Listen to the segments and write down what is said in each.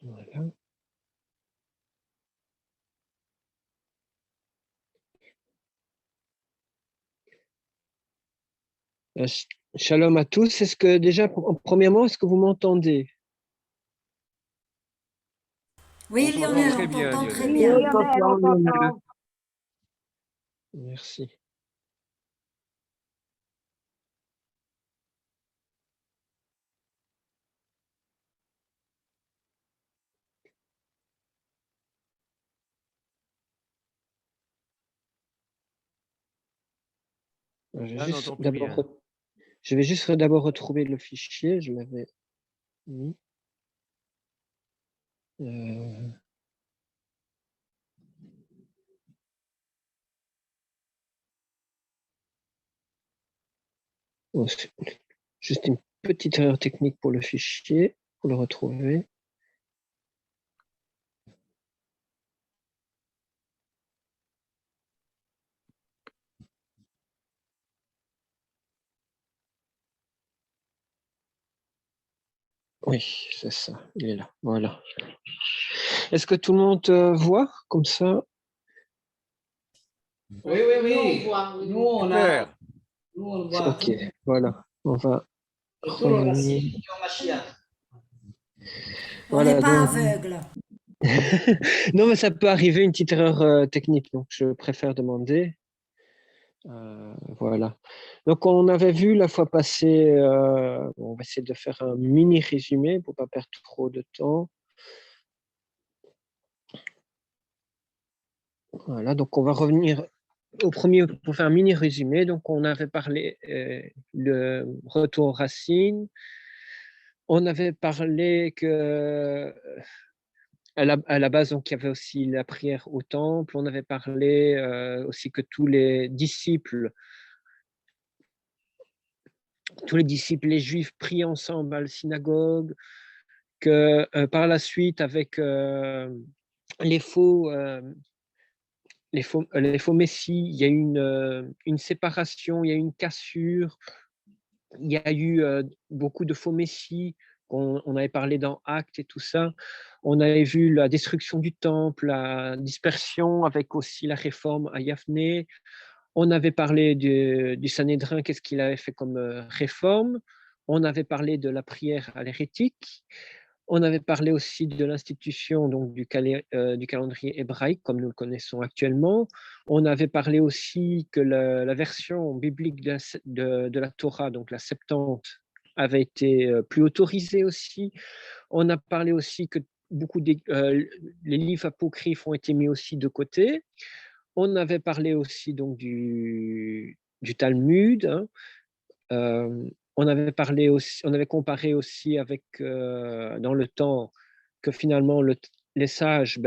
Voilà. Shalom à tous. Est-ce que déjà, premièrement, est-ce que vous m'entendez? Oui, On Lionel, s'entend très on bien, t'entend très Lionel. bien. Lionel, on t'entend. Merci. Là, on n'entend plus rien. Je vais juste d'abord retrouver le fichier. Je l'avais mis. Oh, juste une petite erreur technique pour le fichier, pour le retrouver. Oui, c'est ça, il est là. Voilà. Est-ce que tout le monde voit comme ça? Oui, oui, oui. Nous, on a. Nous, on voit. Ok, voilà. On va Retour revenir. On n'est Voilà, pas donc. aveugle. Non, mais ça peut arriver, une petite erreur technique, donc je préfère demander. Voilà. Donc, on avait vu la fois passée, on va essayer de faire un mini résumé pour ne pas perdre trop de temps. Voilà, donc on va revenir au premier pour faire un mini résumé. Donc, on avait parlé le retour aux racines. On avait parlé que à la base, donc, il y avait aussi la prière au temple. On avait parlé aussi que tous les disciples, les juifs prient ensemble à la synagogue, que par la suite, avec les faux messies, il y a eu une séparation, il y a eu une cassure, il y a eu beaucoup de faux messies, on avait parlé dans Actes et tout ça. On avait vu la destruction du temple, la dispersion, avec aussi la réforme à Yavne. On avait parlé du Sanhédrin, qu'est-ce qu'il avait fait comme réforme. On avait parlé de la prière à l'hérétique. On avait parlé aussi de l'institution donc du calendrier hébraïque, comme nous le connaissons actuellement. On avait parlé aussi que la version biblique de la Torah, donc la Septante, avait été plus autorisée aussi. On a parlé aussi que beaucoup les livres apocryphes ont été mis aussi de côté. On avait parlé aussi donc du Talmud. Hein. On avait parlé aussi, on avait comparé aussi avec dans le temps que finalement les sages,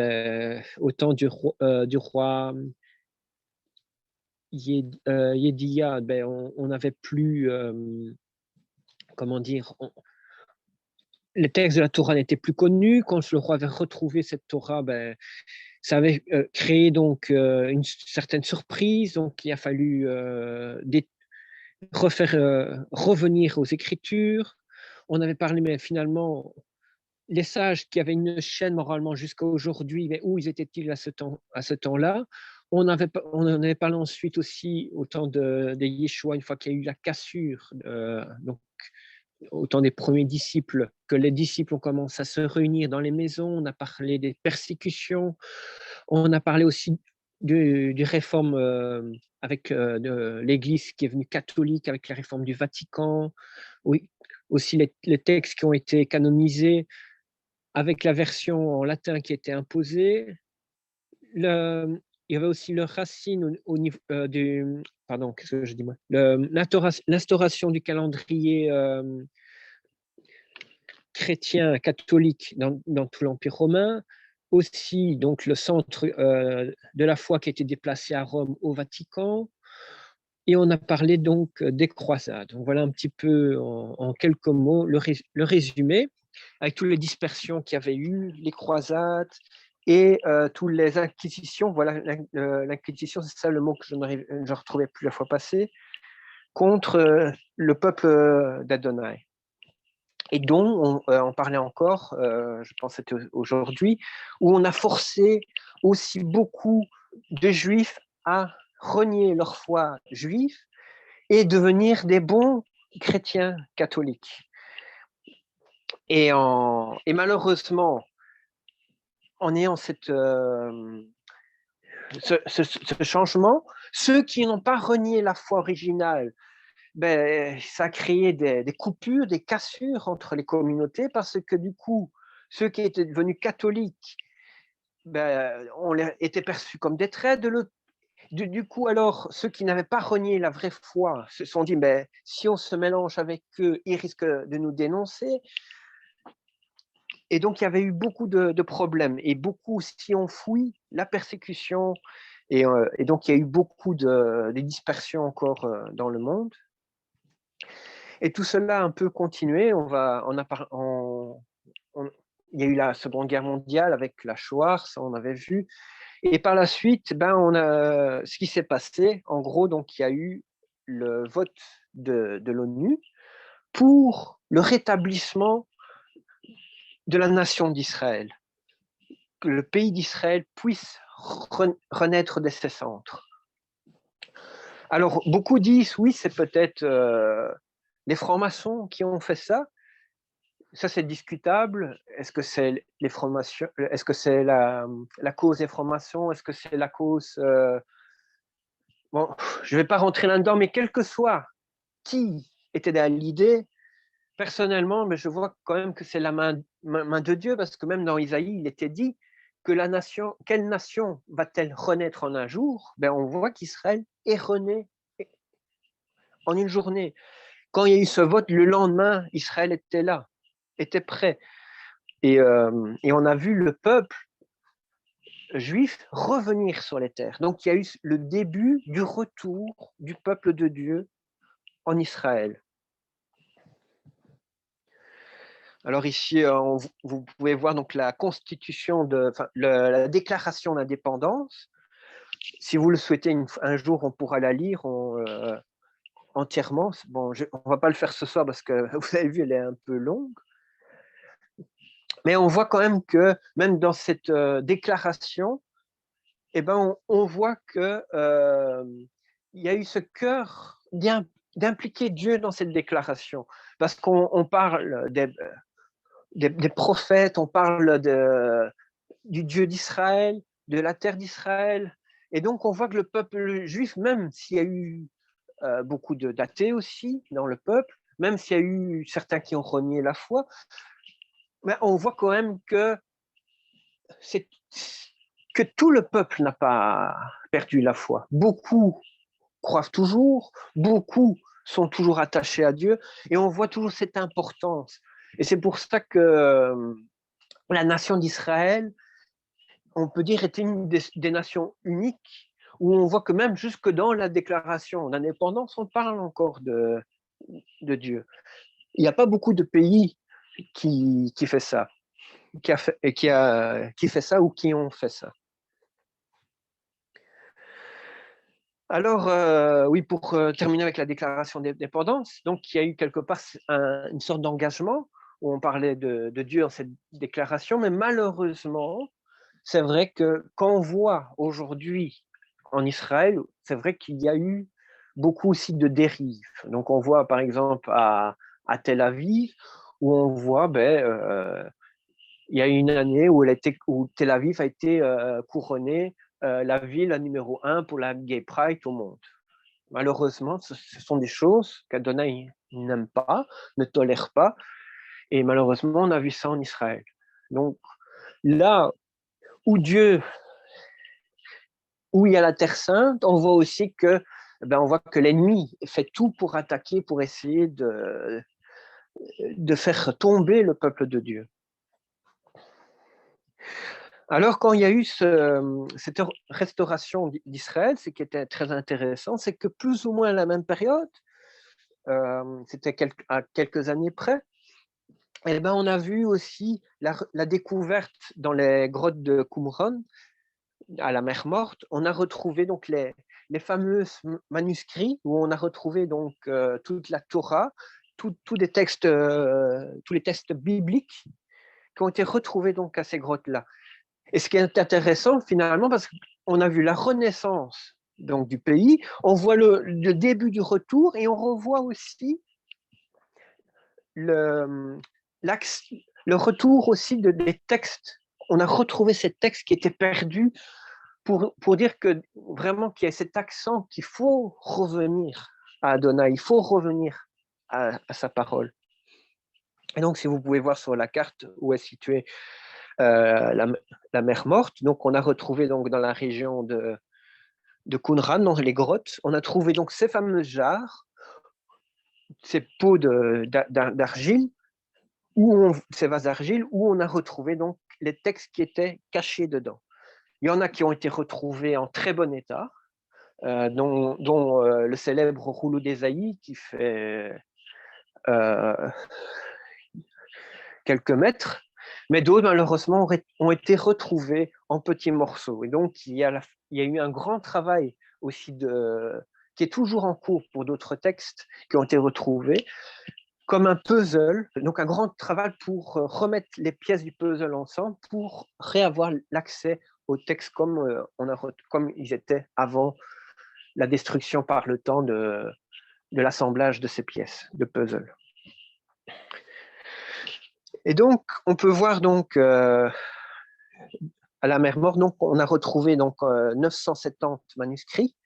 au temps du roi Yédia, on n'avait plus, comment dire, les textes de la Torah n'étaient plus connus. Quand le roi avait retrouvé cette Torah, ça avait créé donc une certaine surprise. Donc il a fallu revenir aux Écritures. On avait parlé, mais finalement, les sages qui avaient une chaîne moralement jusqu'à aujourd'hui, mais où ils étaient-ils à ce temps-là? On en avait parlé ensuite aussi au temps de Yeshua, une fois qu'il y a eu la cassure, donc au temps des premiers disciples, que les disciples ont commencé à se réunir dans les maisons. On a parlé des persécutions. On a parlé aussi du réforme avec de l'Église qui est venue catholique avec la réforme du Vatican. Oui, aussi les textes qui ont été canonisés avec la version en latin qui était imposée. Il y avait aussi le racine au niveau du. Pardon, qu'est-ce que je dis moi? L'instauration du calendrier chrétien, catholique dans tout l'Empire romain. Aussi, donc, le centre de la foi qui a été déplacé à Rome au Vatican. Et on a parlé donc des croisades. Donc, voilà un petit peu en quelques mots le résumé, avec toutes les dispersions qu'il y avait eu, les croisades et toutes les inquisitions. Voilà, l'inquisition, c'est ça le mot que je ne retrouvais plus la fois passée, contre le peuple d'Adonai. et dont on parlait encore, je pense que c'était aujourd'hui, où on a forcé aussi beaucoup de Juifs à renier leur foi juive et devenir des bons chrétiens catholiques. Et malheureusement, en ayant ce changement, ceux qui n'ont pas renié la foi originale, ça a créé des coupures, des cassures entre les communautés, parce que du coup, ceux qui étaient devenus catholiques étaient perçus comme des traîtres. Du coup, alors, ceux qui n'avaient pas renié la vraie foi se sont dit, si on se mélange avec eux, ils risquent de nous dénoncer. Et donc, il y avait eu beaucoup de problèmes, et beaucoup, si on fouille, la persécution, et donc il y a eu beaucoup de dispersions encore dans le monde. Et tout cela a un peu continué. Il y a eu la Seconde Guerre mondiale avec la Shoah, ça on avait vu. Et par la suite, ce qui s'est passé, en gros, donc il y a eu le vote de l'ONU pour le rétablissement de la nation d'Israël, que le pays d'Israël puisse renaître de ses centres. Alors, beaucoup disent, oui, c'est peut-être les francs-maçons qui ont fait ça. Ça, c'est discutable. Est-ce que c'est les francs-maçons? Est-ce que c'est la cause des francs-maçons? Est-ce que c'est la cause... Bon, je ne vais pas rentrer là-dedans, mais quel que soit qui était dans l'idée, personnellement, mais je vois quand même que c'est la main de Dieu, parce que même dans Isaïe, il était dit que quelle nation va-t-elle renaître en un jour? On voit qu'Israël est rené en une journée. Quand il y a eu ce vote, le lendemain, Israël était là, était prêt. Et on a vu le peuple juif revenir sur les terres. Donc, il y a eu le début du retour du peuple de Dieu en Israël. Alors ici, vous pouvez voir donc la constitution, la déclaration d'indépendance. Si vous le souhaitez, un jour, on pourra la lire entièrement. Bon, on ne va pas le faire ce soir parce que vous avez vu, elle est un peu longue. Mais on voit quand même que même dans cette déclaration, on voit que il y a eu ce cœur d'impliquer Dieu dans cette déclaration, parce qu'on parle des prophètes, on parle du Dieu d'Israël, de la terre d'Israël, et donc on voit que le peuple juif, même s'il y a eu beaucoup d'athées aussi dans le peuple, même s'il y a eu certains qui ont renié la foi, mais on voit quand même que tout le peuple n'a pas perdu la foi. Beaucoup croient toujours, beaucoup sont toujours attachés à Dieu, et on voit toujours cette importance. Et c'est pour ça que la nation d'Israël, on peut dire, était une des nations uniques, où on voit que même jusque dans la déclaration d'indépendance, on parle encore de Dieu. Il n'y a pas beaucoup de pays qui fait ça, qui fait ça ou qui ont fait ça. Alors, oui, pour terminer avec la déclaration d'indépendance, donc il y a eu quelque part une sorte d'engagement où on parlait de Dieu dans cette déclaration, mais malheureusement, c'est vrai que quand on voit aujourd'hui en Israël, c'est vrai qu'il y a eu beaucoup aussi de dérives. Donc on voit par exemple à Tel Aviv, où on voit, il y a une année où Tel Aviv a été couronnée la ville numéro 1 pour la Gay Pride au monde. Malheureusement, ce sont des choses qu'Adonai n'aime pas, ne tolère pas, et malheureusement, on a vu ça en Israël. Donc là où il y a la Terre Sainte, on voit aussi que l'ennemi fait tout pour attaquer, pour essayer de faire tomber le peuple de Dieu. Alors, quand il y a eu cette restauration d'Israël, ce qui était très intéressant, c'est que plus ou moins à la même période, c'était à quelques années près, on a vu aussi la découverte dans les grottes de Qumran, à la mer Morte. On a retrouvé donc les fameux manuscrits où on a retrouvé donc toute la Torah tous les textes bibliques qui ont été retrouvés donc à ces grottes-là. Et ce qui est intéressant finalement, parce qu'on a vu la renaissance donc, du pays, on voit le début du retour et on revoit aussi le retour aussi des textes. On a retrouvé ces textes qui étaient perdus pour dire que vraiment qu'il y a cet accent qu'il faut revenir à Adonai, il faut revenir à sa parole. Et donc, si vous pouvez voir sur la carte où est située la mer Morte, donc on a retrouvé donc dans la région de Qumran, dans les grottes, on a trouvé donc ces fameuses jarres, ces pots d'argile, ces vases d'argile, où on a retrouvé donc les textes qui étaient cachés dedans. Il y en a qui ont été retrouvés en très bon état, dont le célèbre rouleau d'Ésaïe qui fait quelques mètres, mais d'autres, malheureusement, ont été retrouvés en petits morceaux. Et donc, il y a eu un grand travail aussi qui est toujours en cours pour d'autres textes qui ont été retrouvés, comme un puzzle, donc un grand travail pour remettre les pièces du puzzle ensemble pour réavoir l'accès aux textes comme ils étaient avant la destruction par le temps de l'assemblage de ces pièces de puzzle. Et donc, on peut voir donc à la mer Morte, donc on a retrouvé donc 970 manuscrits,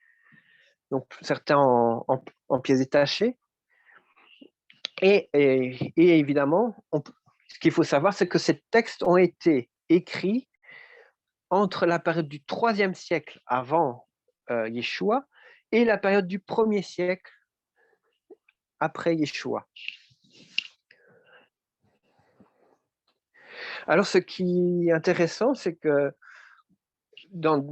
donc certains en pièces détachées. Et évidemment, ce qu'il faut savoir, c'est que ces textes ont été écrits entre la période du IIIe siècle avant Yeshua et la période du 1er siècle après Yeshua. Alors, ce qui est intéressant, c'est que dans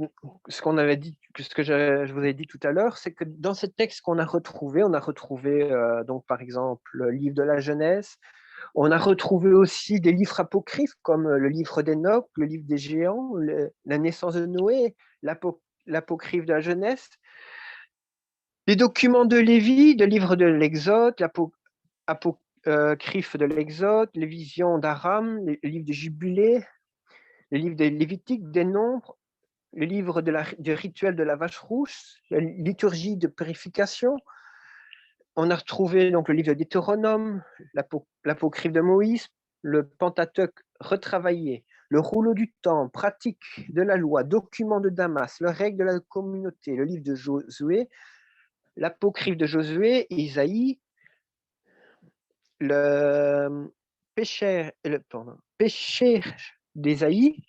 ce qu'on avait dit, ce que je vous ai dit tout à l'heure, c'est que dans ces textes qu'on a retrouvés, donc par exemple le livre de la Genèse, on a retrouvé aussi des livres apocryphes comme le livre d'Enoch, le livre des géants, la naissance de Noé, l'apocryphe de la Genèse, les documents de Lévi, le livre de l'Exode, l'apocryphe de l'Exode, les visions d'Aram, le livre des Jubilés, le livre des Lévitiques, des Nombres, le livre du rituel de la vache rouge, la liturgie de purification. On a retrouvé donc le livre de Deutéronome, l'apocryphe de Moïse, le Pentateuque retravaillé, le rouleau du temple, pratique de la loi, document de Damas, le règle de la communauté, le livre de Josué, l'apocryphe de Josué, Isaïe, le péché d'Ésaïe,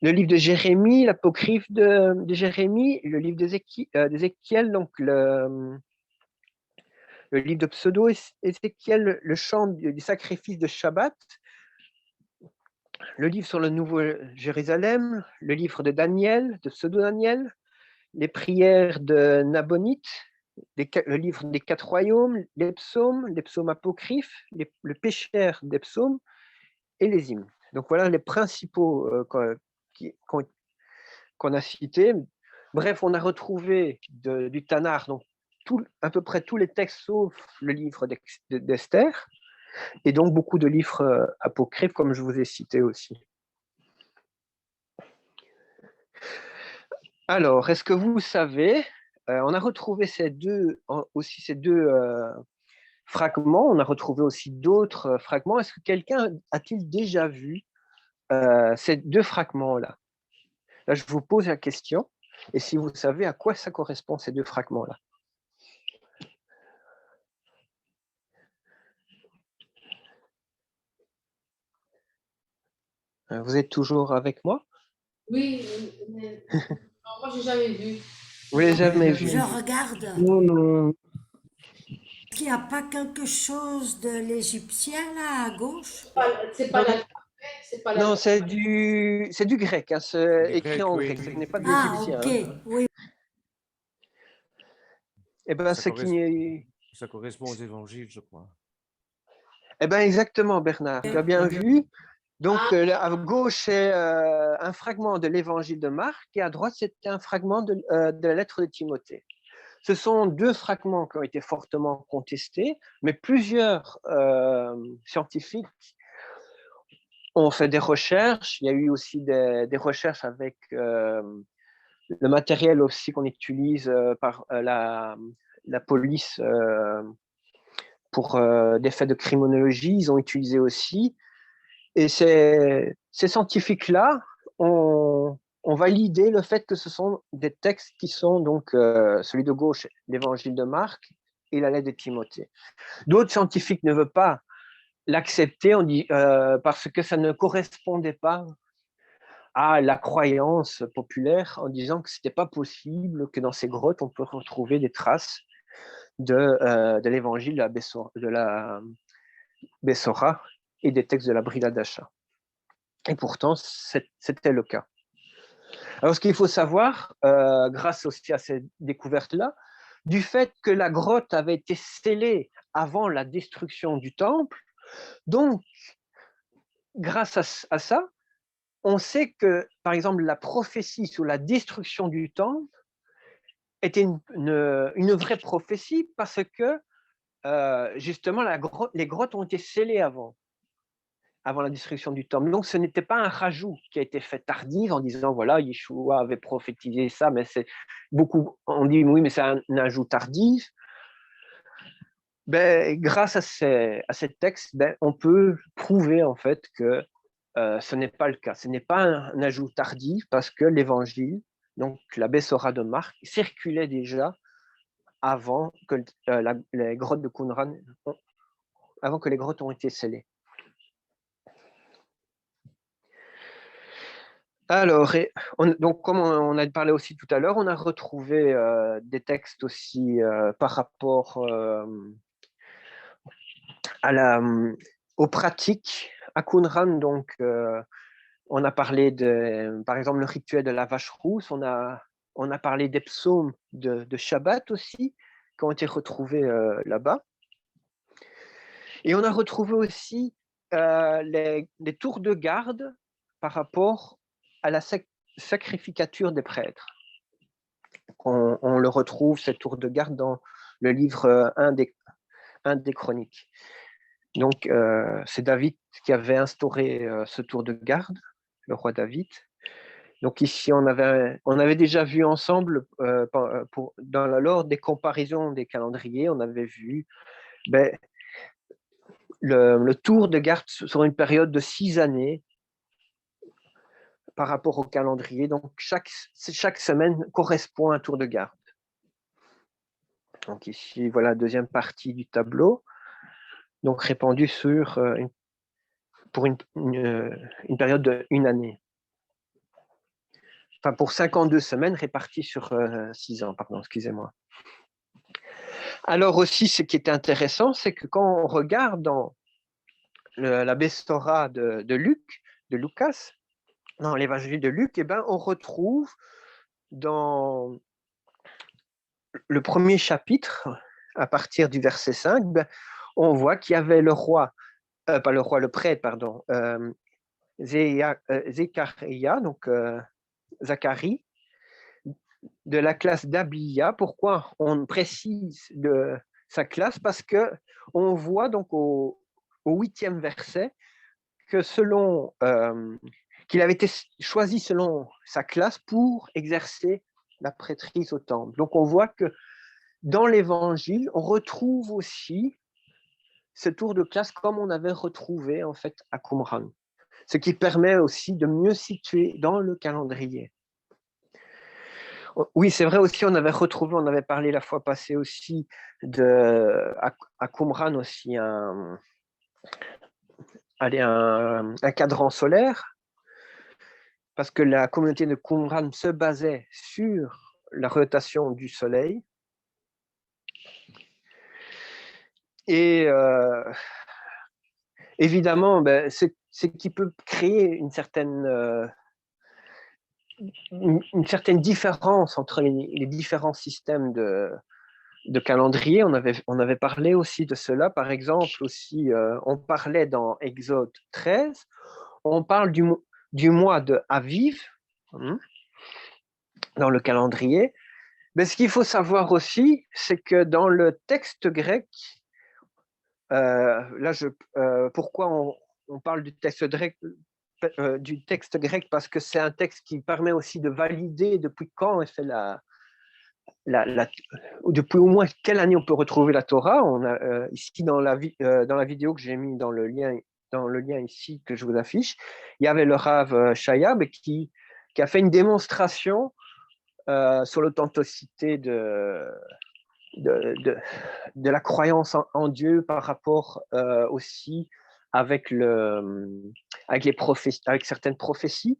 le livre de Jérémie, l'apocryphe de Jérémie, le livre d'Ézéchiel, donc le livre de Pseudo-Ézéchiel, le chant du sacrifice de Shabbat, le livre sur le Nouveau Jérusalem, le livre de Daniel, de Pseudo-Daniel, les prières de Nabonite, le livre des 4 royaumes, les psaumes apocryphes, le pécheur des psaumes et les hymnes. Donc voilà les principaux qu'on a cités. Bref, on a retrouvé du Tanakh donc à peu près tous les textes sauf le livre d'Esther et donc beaucoup de livres apocryphes comme je vous ai cité aussi. Alors, est-ce que vous savez, on a retrouvé ces deux fragments, on a retrouvé aussi d'autres fragments. Est-ce que quelqu'un a-t-il déjà vu ces deux fragments-là? Là, je vous pose la question, et si vous savez à quoi ça correspond, ces deux fragments-là. Vous êtes toujours avec moi? Oui, mais non, moi, j'ai jamais vu. Vous l'avez jamais vu? Je regarde. Non, non. Est-ce qu'il n'y a pas quelque chose de l'égyptien là à gauche? C'est pas l'alphabet, c'est pas Non, l'alphabet. c'est du grec, hein, c'est écrit en oui, grec, oui. ce n'est pas de Ah, l'égyptien. ok, Hein. oui. Eh bien, ça correspond aux évangiles, je crois. Eh bien, exactement, Bernard, tu as bien vu. Donc, à gauche, c'est un fragment de l'évangile de Marc, et à droite, c'est un fragment de la lettre de Timothée. Ce sont deux fragments qui ont été fortement contestés, mais plusieurs scientifiques ont fait des recherches. Il y a eu aussi des recherches avec le matériel aussi qu'on utilise par la police pour des faits de criminologie. Ils ont utilisé aussi. Et ces scientifiques-là ont validé le fait que ce sont des textes qui sont donc celui de gauche, l'évangile de Marc et la lettre de Timothée. D'autres scientifiques ne veulent pas l'accepter parce que ça ne correspondait pas à la croyance populaire, en disant que ce n'était pas possible que dans ces grottes, on peut retrouver des traces de l'évangile de la Bessora et des textes de la Brida d'Acha. Et pourtant, c'était le cas. Alors, ce qu'il faut savoir, grâce aussi à ces découvertes-là, du fait que la grotte avait été scellée avant la destruction du temple, donc, grâce à ça, on sait que, par exemple, la prophétie sur la destruction du temple était une vraie prophétie parce que, justement, les grottes ont été scellées avant la destruction du temple. Donc, ce n'était pas un rajout qui a été fait tardif en disant, voilà, Yeshua avait prophétisé ça, mais c'est beaucoup, on dit, oui, mais c'est un ajout tardif. Ben, grâce à ces textes, ben, on peut prouver en fait que ce n'est pas le cas. Ce n'est pas un ajout tardif parce que l'évangile, donc la Bessora de Marc, circulait déjà avant que les grottes de Qumran, avant que les grottes ont été scellées. Alors, donc comme on a parlé aussi tout à l'heure, on a retrouvé des textes aussi par rapport aux pratiques à Qumran. Donc, on a parlé par exemple, le rituel de la vache rousse. On a parlé des psaumes de Shabbat aussi, qui ont été retrouvés là-bas. Et on a retrouvé aussi les tours de garde par rapport à la sacrificature des prêtres. On le retrouve, cette tour de garde, dans le livre 1 des Chroniques. Donc, c'est David qui avait instauré ce tour de garde, le roi David. Donc ici, on avait déjà vu ensemble, lors des comparaisons des calendriers, on avait vu le tour de garde sur une période de 6 années par rapport au calendrier. Donc, chaque semaine correspond à un tour de garde. Donc ici, voilà la deuxième partie du tableau. Donc, répandu pour une période d'1 année. Enfin, pour 52 semaines réparties sur 6 ans, pardon, excusez-moi. Alors aussi, ce qui est intéressant, c'est que quand on regarde dans la Bestora de Lucas, dans l'évangile de Luc, on retrouve dans le premier chapitre, à partir du verset 5, on voit qu'il y avait le prêtre, pardon, Zécharia, donc Zacharie, de la classe d'Abia. Pourquoi on précise de sa classe? Parce qu'on voit donc au 8e verset que qu'il avait été choisi selon sa classe pour exercer la prêtrise au temple. Donc on voit que dans l'évangile, on retrouve aussi ce tour de classe comme on avait retrouvé en fait à Qumran, ce qui permet aussi de mieux situer dans le calendrier. Oui, c'est vrai aussi, on avait parlé la fois passée aussi à Qumran aussi un cadran solaire, parce que la communauté de Qumran se basait sur la rotation du soleil. Et évidemment, ce qui peut créer une certaine différence entre les différents systèmes de calendrier. On avait parlé aussi de cela. Par exemple, aussi, on parlait dans Exode 13, on parle du mois de Aviv dans le calendrier, Mais ce qu'il faut savoir aussi, c'est que dans le texte grec, pourquoi on parle du texte grec, parce que c'est un texte qui permet aussi de valider depuis quand est fait depuis au moins quelle année on peut retrouver la Torah. On a ici dans la vidéo que j'ai mis dans le lien ici que je vous affiche, il y avait le Rav Shayab qui a fait une démonstration sur l'authenticité de la croyance en Dieu par rapport aussi avec certaines prophéties.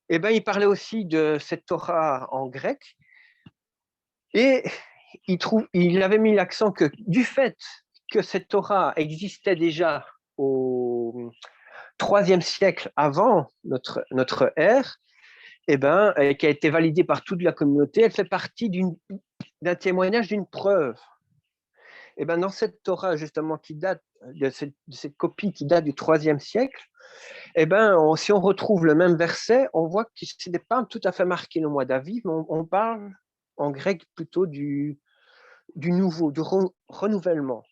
Et ben, il parlait aussi de cette Torah en grec et il avait mis l'accent que du fait que cette Torah existait déjà au IIIe siècle avant notre ère, et ben, qui a été validée par toute la communauté, elle fait partie d'un témoignage, d'une preuve. Et ben, dans cette Torah, justement, qui date de cette copie qui date du IIIe siècle, et ben, si on retrouve le même verset, on voit que ce n'est pas tout à fait marqué le mois d'Aviv, mais on parle en grec plutôt du nouveau, du renouvellement.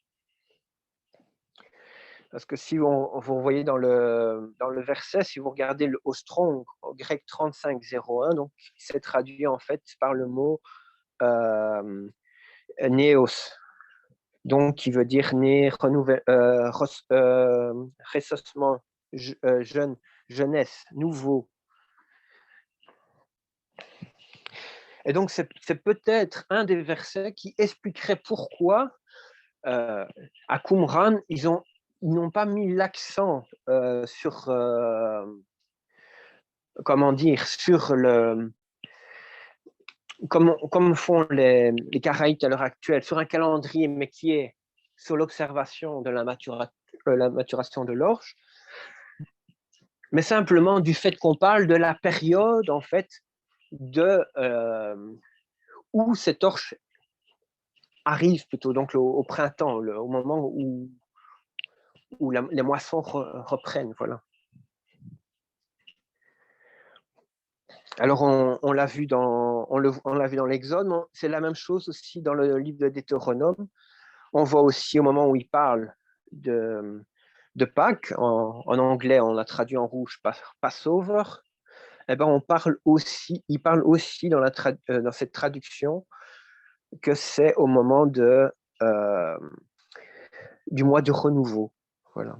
Parce que si vous voyez dans le verset, si vous regardez au Strong, au grec 3501, donc c'est traduit en fait par le mot néos, donc qui veut dire né, ressaucement, jeune, jeunesse, nouveau. Et donc c'est peut-être un des versets qui expliquerait pourquoi à Qumran, ils n'ont pas mis l'accent sur sur comme font les Karaïtes à l'heure actuelle, sur un calendrier, mais qui est sur l'observation de la maturation de l'orge, mais simplement du fait qu'on parle de la période, en fait, où cette orge arrive plutôt, donc au printemps, au moment où les moissons reprennent, voilà. Alors, on l'a vu dans l'Exode, c'est la même chose aussi dans le livre de Deutéronome. On voit aussi au moment où il parle de Pâques, en anglais, on l'a traduit en rouge Passover, eh ben, il parle aussi dans cette traduction que c'est au moment du mois de renouveau. Voilà.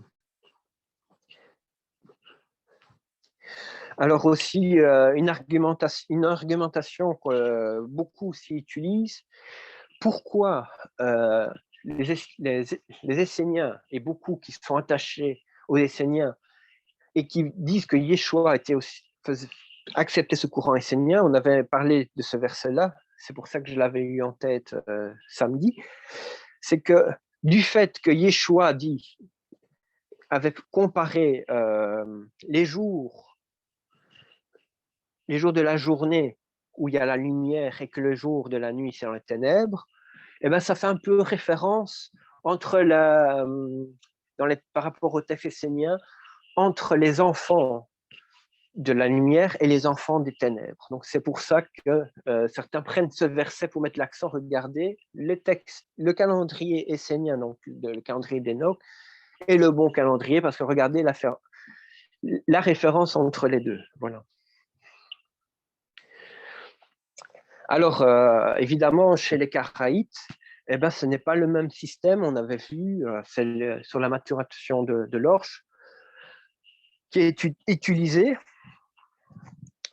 Alors aussi, une argumentation que beaucoup s'y utilisent. Pourquoi les Esséniens et beaucoup qui sont attachés aux Esséniens et qui disent que Yeshua acceptait ce courant essénien, on avait parlé de ce verset-là, c'est pour ça que je l'avais eu en tête samedi, c'est que du fait que Yeshua avait comparé les jours de la journée où il y a la lumière et que le jour de la nuit c'est dans les ténèbres, eh ben, ça fait un peu référence par rapport au texte essénien, entre les enfants de la lumière et les enfants des ténèbres. Donc c'est pour ça que certains prennent ce verset pour mettre l'accent. Regardez, le calendrier essénien, donc le calendrier d'Enoch, est le bon calendrier, parce que regardez la référence entre les deux. Voilà. Alors, évidemment, chez les Karaïtes, eh ben, ce n'est pas le même système. On avait vu sur la maturation de l'orge qui est utilisé,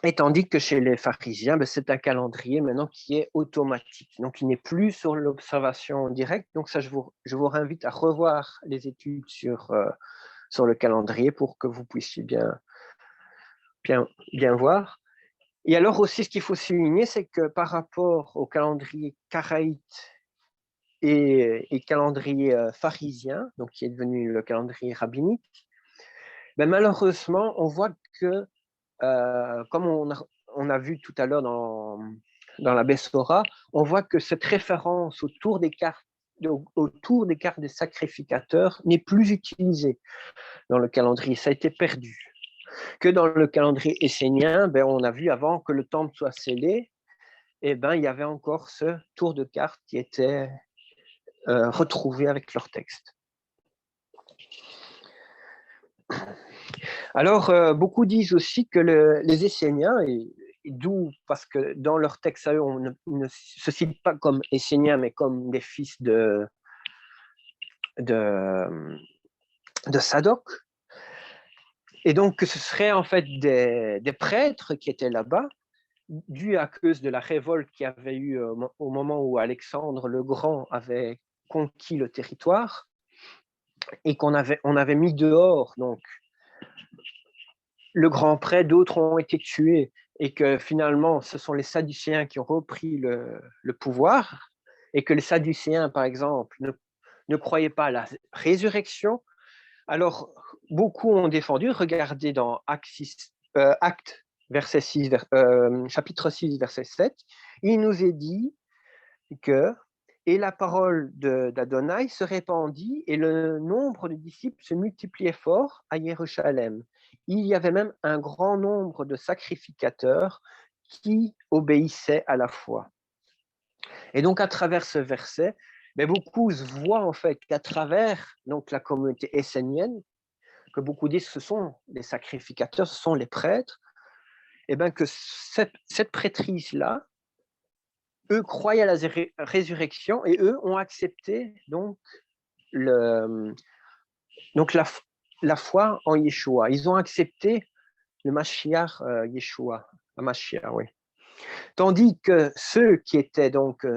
et tandis que chez les pharisiens, ben, c'est un calendrier maintenant qui est automatique. Donc, il n'est plus sur l'observation directe. Donc, ça, je vous réinvite à revoir les études sur le calendrier pour que vous puissiez bien voir. Et alors aussi, ce qu'il faut souligner, c'est que par rapport au calendrier karaïte et calendrier pharisien, donc qui est devenu le calendrier rabbinique, ben malheureusement, on voit que, comme on a vu tout à l'heure dans la Bessora, on voit que cette référence autour des cartes des sacrificateurs n'est plus utilisée dans le calendrier, ça a été perdu. Que dans le calendrier essénien, ben, on a vu avant que le temple soit scellé, il y avait encore ce tour de cartes qui était retrouvé avec leur texte. Alors, beaucoup disent aussi que les Esséniens, et d'où, parce que dans leur texte à eux, on ne se cite pas comme Esséniens, mais comme des fils de Sadoc. Et donc, ce serait en fait des prêtres qui étaient là-bas, dû à cause de la révolte qu'il y avait eu au moment où Alexandre le Grand avait conquis le territoire et on avait mis dehors donc le grand prêtre, d'autres ont été tués et que finalement ce sont les Sadducéens qui ont repris le pouvoir et que les Sadducéens par exemple ne croyaient pas à la résurrection. Alors beaucoup ont défendu, regardez dans Actes verset 6, chapitre 6, verset 7, il nous est dit que « Et la parole d'Adonai se répandit et le nombre de disciples se multipliait fort à Jérusalem. Il y avait même un grand nombre de sacrificateurs qui obéissaient à la foi. » Et donc, à travers ce verset, beaucoup voient en fait qu'à travers donc, la communauté essénienne, que beaucoup disent que ce sont les sacrificateurs, ce sont les prêtres, que cette prêtrise-là, eux croyaient à la résurrection et eux ont accepté donc, la foi en Yeshua. Ils ont accepté le Mashiach Yeshua, le Mashiach, oui. Tandis que ceux qui étaient donc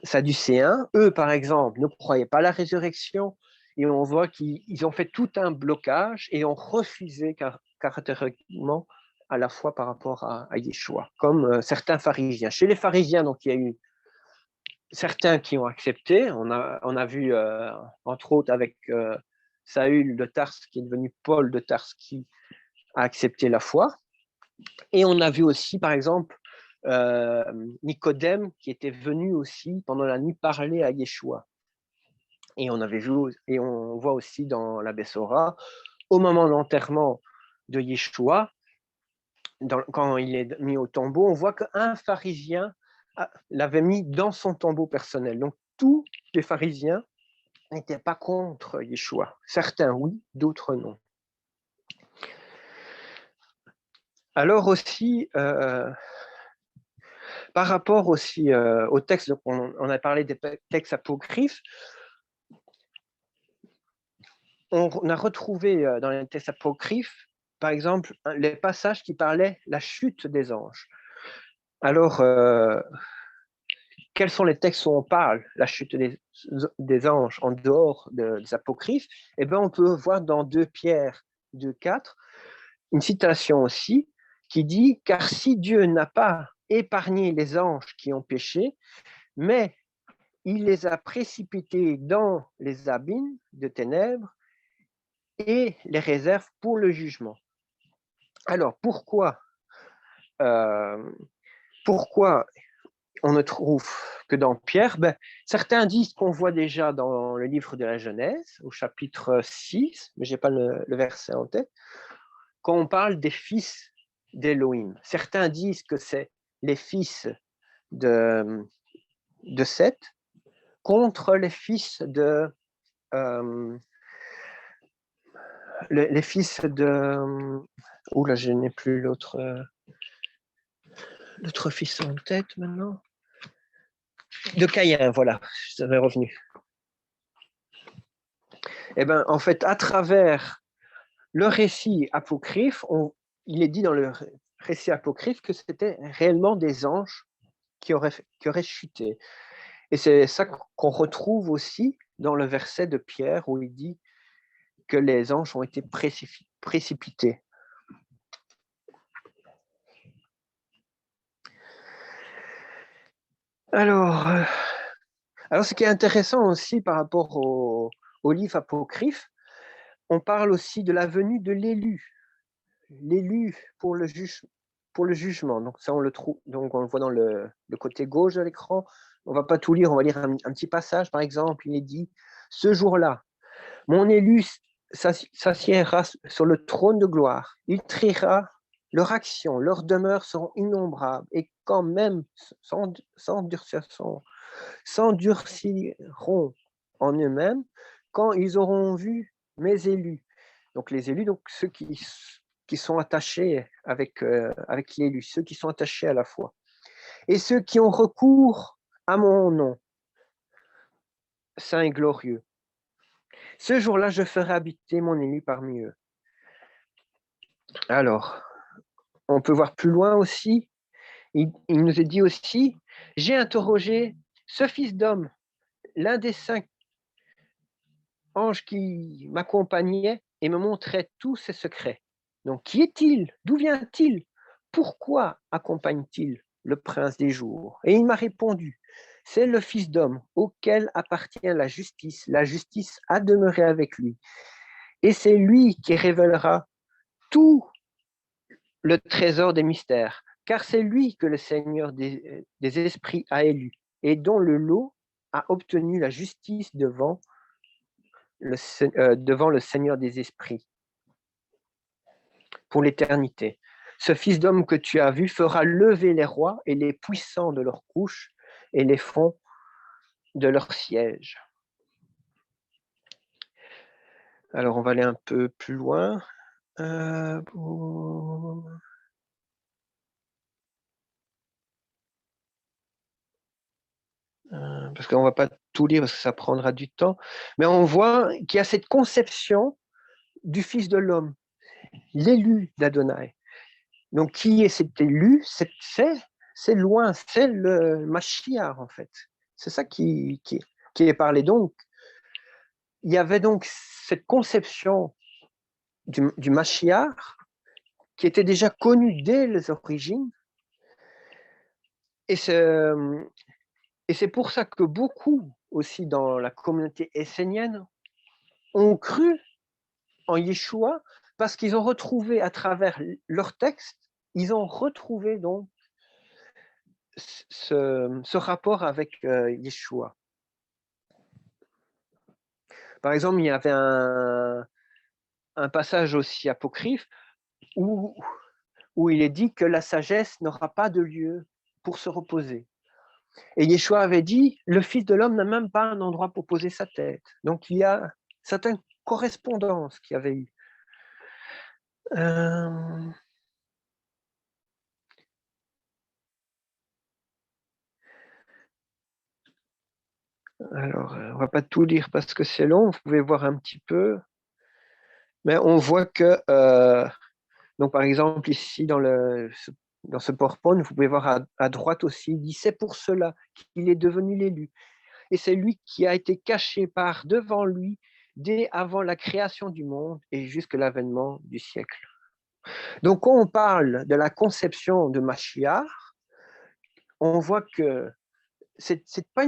sadducéens, eux par exemple, ne croyaient pas à la résurrection et on voit qu'ils ont fait tout un blocage et ont refusé catégoriquement à la fois par rapport à Yeshua, comme certains pharisiens. Chez les pharisiens, donc, il y a eu certains qui ont accepté. On a vu, entre autres, avec Saül de Tarse, qui est devenu Paul de Tarse, qui a accepté la foi. Et on a vu aussi, par exemple, Nicodème, qui était venu aussi pendant la nuit parler à Yeshua. Et on voit aussi dans la Bessora, au moment de l'enterrement de Yeshua, quand il est mis au tombeau, on voit qu'un pharisien l'avait mis dans son tombeau personnel. Donc, tous les pharisiens n'étaient pas contre Yeshua. Certains oui, d'autres non. Alors aussi, par rapport aussi aux textes, on a parlé des textes apocryphes, on a retrouvé dans les textes apocryphes par exemple, les passages qui parlaient de la chute des anges. Alors, quels sont les textes où on parle la chute des anges en dehors des apocryphes? On peut voir dans 2 Pierre 2,4 une citation aussi qui dit « Car si Dieu n'a pas épargné les anges qui ont péché, mais il les a précipités dans les abîmes de ténèbres et les réserve pour le jugement. » Alors, pourquoi on ne trouve que dans Pierre? Certains disent qu'on voit déjà dans le livre de la Genèse, au chapitre 6, mais je n'ai pas le verset en tête, quand on parle des fils d'Élohim. Certains disent que c'est les fils de Seth contre les fils de... les fils de... Oula, je n'ai plus l'autre fils en tête maintenant. De Caïn, voilà, ça m'est revenu. En fait, à travers le récit apocryphe, il est dit dans le récit apocryphe que c'était réellement des anges qui auraient chuté. Et c'est ça qu'on retrouve aussi dans le verset de Pierre où il dit que les anges ont été précipités. Alors, ce qui est intéressant aussi par rapport au livre apocryphe, on parle aussi de la venue de l'élu pour le jugement. Donc ça, on le trouve, donc on le voit dans le côté gauche de l'écran. On va pas tout lire, on va lire un petit passage. Par exemple, il est dit « Ce jour-là, mon élu s'assiera sur le trône de gloire. Il triera Leurs actions, leurs demeures seront innombrables et quand même s'endurciront en eux-mêmes quand ils auront vu mes élus. Donc les élus, donc ceux qui sont attachés avec l'élu, ceux qui sont attachés à la foi. Et ceux qui ont recours à mon nom, saint et glorieux. Ce jour-là, je ferai habiter mon élu parmi eux. Alors, on peut voir plus loin aussi, il nous est dit aussi, j'ai interrogé ce fils d'homme, l'un des 5 anges qui m'accompagnaient et me montrait tous ses secrets. Donc, qui est-il? D'où vient-il? Pourquoi accompagne-t-il le prince des jours? Et il m'a répondu, c'est le fils d'homme auquel appartient la justice. La justice a demeuré avec lui. Et c'est lui qui révélera tout le trésor des mystères, car c'est lui que le Seigneur des esprits a élu et dont le lot a obtenu la justice devant le Seigneur des esprits pour l'éternité. Ce fils d'homme que tu as vu fera lever les rois et les puissants de leur couche et les fonds de leur siège. Alors, on va aller un peu plus loin. Parce qu'on ne va pas tout lire parce que ça prendra du temps, mais on voit qu'il y a cette conception du Fils de l'homme, l'élu d'Adonai. Donc, qui est cet élu? C'est loin, c'est le Mashiach, en fait. C'est ça qui est parlé. Donc, il y avait donc cette conception du Mashiach qui était déjà connue dès les origines. Et c'est pour ça que beaucoup aussi dans la communauté essénienne ont cru en Yeshua parce qu'ils ont retrouvé à travers leur texte, ils ont retrouvé donc ce rapport avec Yeshua. Par exemple, il y avait un passage aussi apocryphe où il est dit que la sagesse n'aura pas de lieu pour se reposer. Et Yeshua avait dit, le Fils de l'homme n'a même pas un endroit pour poser sa tête. Donc il y a certaines correspondances qu'il y avait eu. Alors, on ne va pas tout lire parce que c'est long, vous pouvez voir un petit peu. Mais on voit que, donc par exemple ici dans ce PowerPoint, vous pouvez voir à droite aussi, il dit c'est pour cela qu'il est devenu l'élu. Et c'est lui qui a été caché par devant lui dès avant la création du monde et jusqu'à l'avènement du siècle. Donc quand on parle de la conception de Mashiach, on voit que c'est pas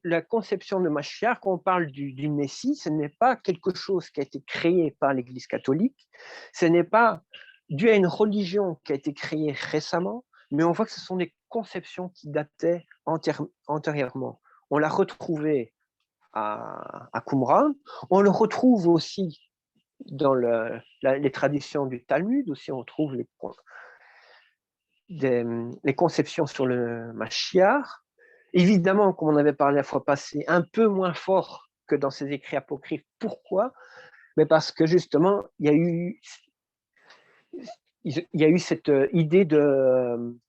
la conception de Mashiach, quand on parle du Messie, ce n'est pas quelque chose qui a été créé par l'Église catholique, ce n'est pas dû à une religion qui a été créée récemment, mais on voit que ce sont des conceptions qui dataient antérieurement. On l'a retrouvé à Qumran, on le retrouve aussi dans les traditions du Talmud, aussi on trouve les conceptions sur le Mashiach. Évidemment, comme on avait parlé la fois passée, un peu moins fort que dans ces écrits apocryphes. Pourquoi? Mais parce que justement, il y a eu cette idée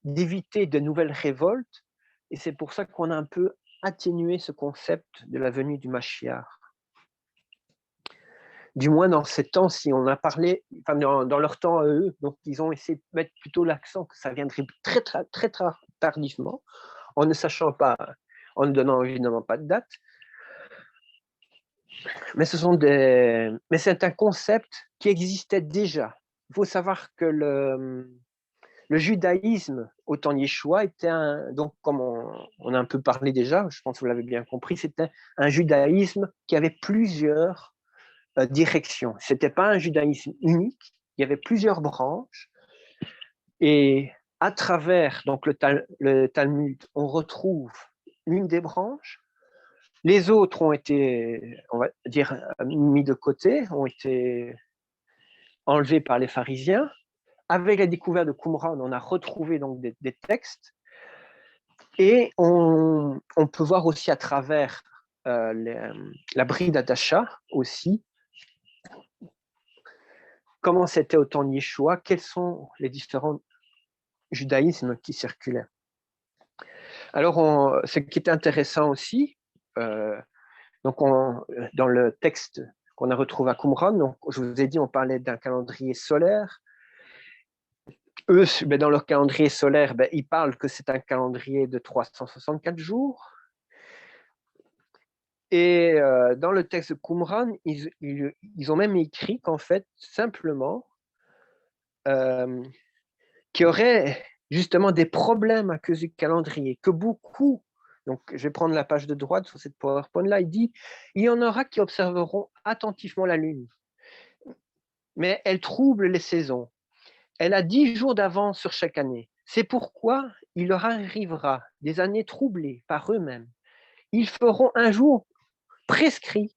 d'éviter de nouvelles révoltes, et c'est pour ça qu'on a un peu atténué ce concept de la venue du Mashiach. Du moins dans ces temps-ci, on a parlé, enfin dans leur temps à eux, donc ils ont essayé de mettre plutôt l'accent que ça viendrait très, très, très, très tardivement, en ne sachant pas, en ne donnant évidemment pas de date. Mais c'est un concept qui existait déjà. Il faut savoir que le judaïsme au temps de Yeshua était donc comme on a un peu parlé déjà, je pense que vous l'avez bien compris, c'était un judaïsme qui avait plusieurs directions. Ce n'était pas un judaïsme unique, il y avait plusieurs branches. Et à travers donc, le Talmud, on retrouve une des branches. Les autres ont été, on va dire, mis de côté, ont été enlevés par les pharisiens. avec la découverte de Qumran, on a retrouvé donc des textes et on peut voir aussi à travers la bride Hadasha aussi comment c'était au temps de Yeshua, quels sont les différents judaïsmes qui circulaient. Alors, ce qui est intéressant aussi, donc dans le texte qu'on a retrouvé à Qumran, donc je vous ai dit, on parlait d'un calendrier solaire. Eux, dans leur calendrier solaire, ils parlent que c'est un calendrier de 364 jours. Et dans le texte de Qumran, ils ont même écrit qu'en fait, simplement, qu'il y aurait justement des problèmes à cause du calendrier, que beaucoup, donc je vais prendre la page de droite sur cette PowerPoint-là, il dit « Il y en aura qui observeront attentivement la lune, mais elle trouble les saisons. Elle a 10 jours d'avance sur chaque année. C'est pourquoi il leur arrivera des années troublées par eux-mêmes. Ils feront un jour prescrit,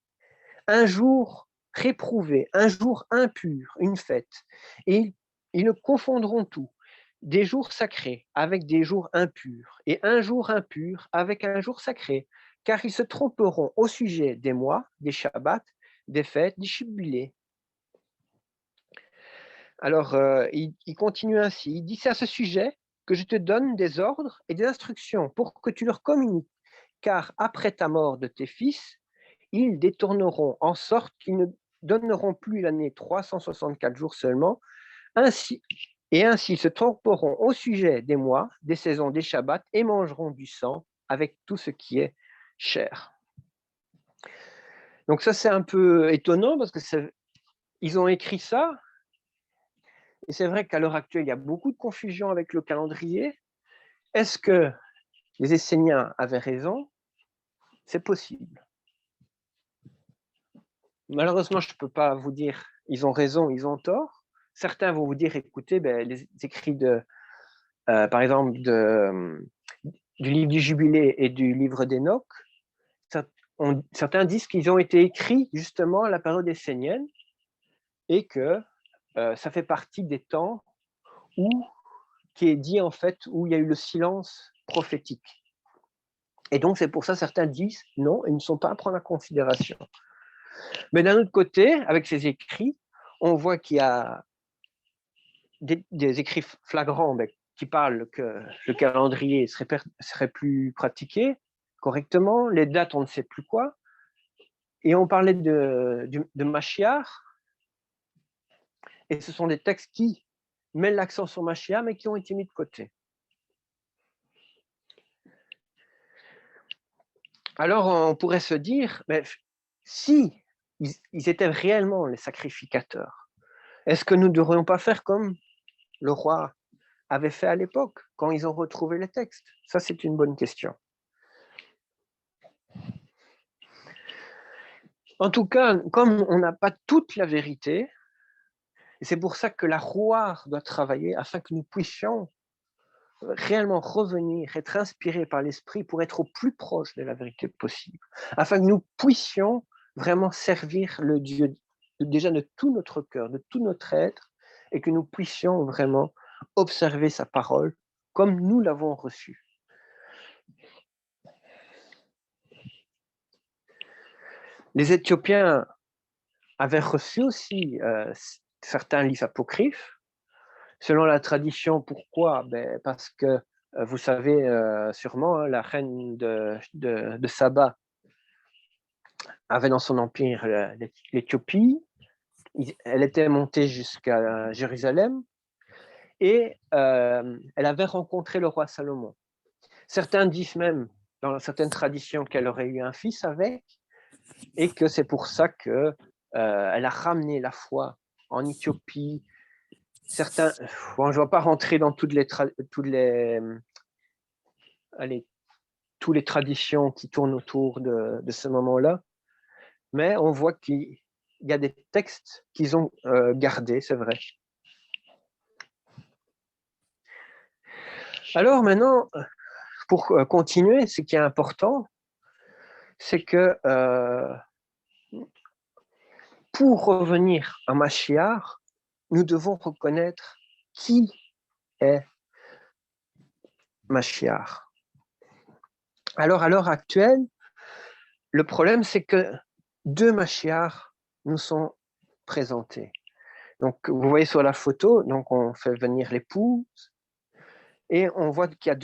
un jour réprouvé, un jour impur, une fête. Et ils confondront tout, des jours sacrés avec des jours impurs, et un jour impur avec un jour sacré, car ils se tromperont au sujet des mois, des shabbats, des fêtes, des jubilés. » Alors, il continue ainsi. Il dit, c'est à ce sujet que je te donne des ordres et des instructions pour que tu leur communiques, car après ta mort de tes fils, ils détourneront en sorte qu'ils ne donneront plus l'année 364 jours seulement, ainsi ils se tromperont au sujet des mois, des saisons, des shabbats et mangeront du sang avec tout ce qui est chair. Donc ça, c'est un peu étonnant parce que ils ont écrit ça. Et c'est vrai qu'à l'heure actuelle, il y a beaucoup de confusion avec le calendrier. Est-ce que les Esséniens avaient raison? C'est possible. Malheureusement, je ne peux pas vous dire ils ont raison, ils ont tort. Certains vont vous dire, écoutez, les écrits par exemple, du livre du Jubilé et du livre d'Enoch, certains disent qu'ils ont été écrits justement à la période essénienne et que ça fait partie des temps qui est dit en fait où il y a eu le silence prophétique. Et donc c'est pour ça que certains disent non, ils ne sont pas à prendre en considération. Mais d'un autre côté, avec ces écrits, on voit qu'il y a des écrits flagrants qui parlent que le calendrier serait plus pratiqué correctement, les dates on ne sait plus quoi, et on parlait de Mashiach, et ce sont des textes qui mettent l'accent sur Mashiach, mais qui ont été mis de côté. Alors, on pourrait se dire, si ils étaient réellement les sacrificateurs, est-ce que nous ne devrions pas faire comme le roi avait fait à l'époque, quand ils ont retrouvé les textes? Ça, c'est une bonne question. En tout cas, comme on n'a pas toute la vérité, et c'est pour ça que la Rouar doit travailler afin que nous puissions réellement revenir, être inspirés par l'Esprit pour être au plus proche de la vérité possible, afin que nous puissions vraiment servir le Dieu déjà de tout notre cœur, de tout notre être, et que nous puissions vraiment observer sa parole comme nous l'avons reçue. Les Éthiopiens avaient reçu aussi certains livres apocryphes. Selon la tradition, pourquoi? Parce que, vous savez sûrement, la reine de Saba avait dans son empire l'Éthiopie. Elle était montée jusqu'à Jérusalem et elle avait rencontré le roi Salomon. Certains disent même, dans certaines traditions, qu'elle aurait eu un fils avec, et que c'est pour ça qu'elle a ramené la foi en Éthiopie. Certains, je ne vais pas rentrer dans toutes les traditions qui tournent autour de ce moment-là, mais on voit qu'il y a des textes qu'ils ont gardés, c'est vrai. Alors maintenant, pour continuer, ce qui est important, c'est que pour revenir à Mashiach, nous devons reconnaître qui est Mashiach. Alors, à l'heure actuelle, le problème, c'est que 2 Mashiach nous sont présentés. Donc, vous voyez sur la photo, donc on fait venir l'épouse et on voit qu'il y a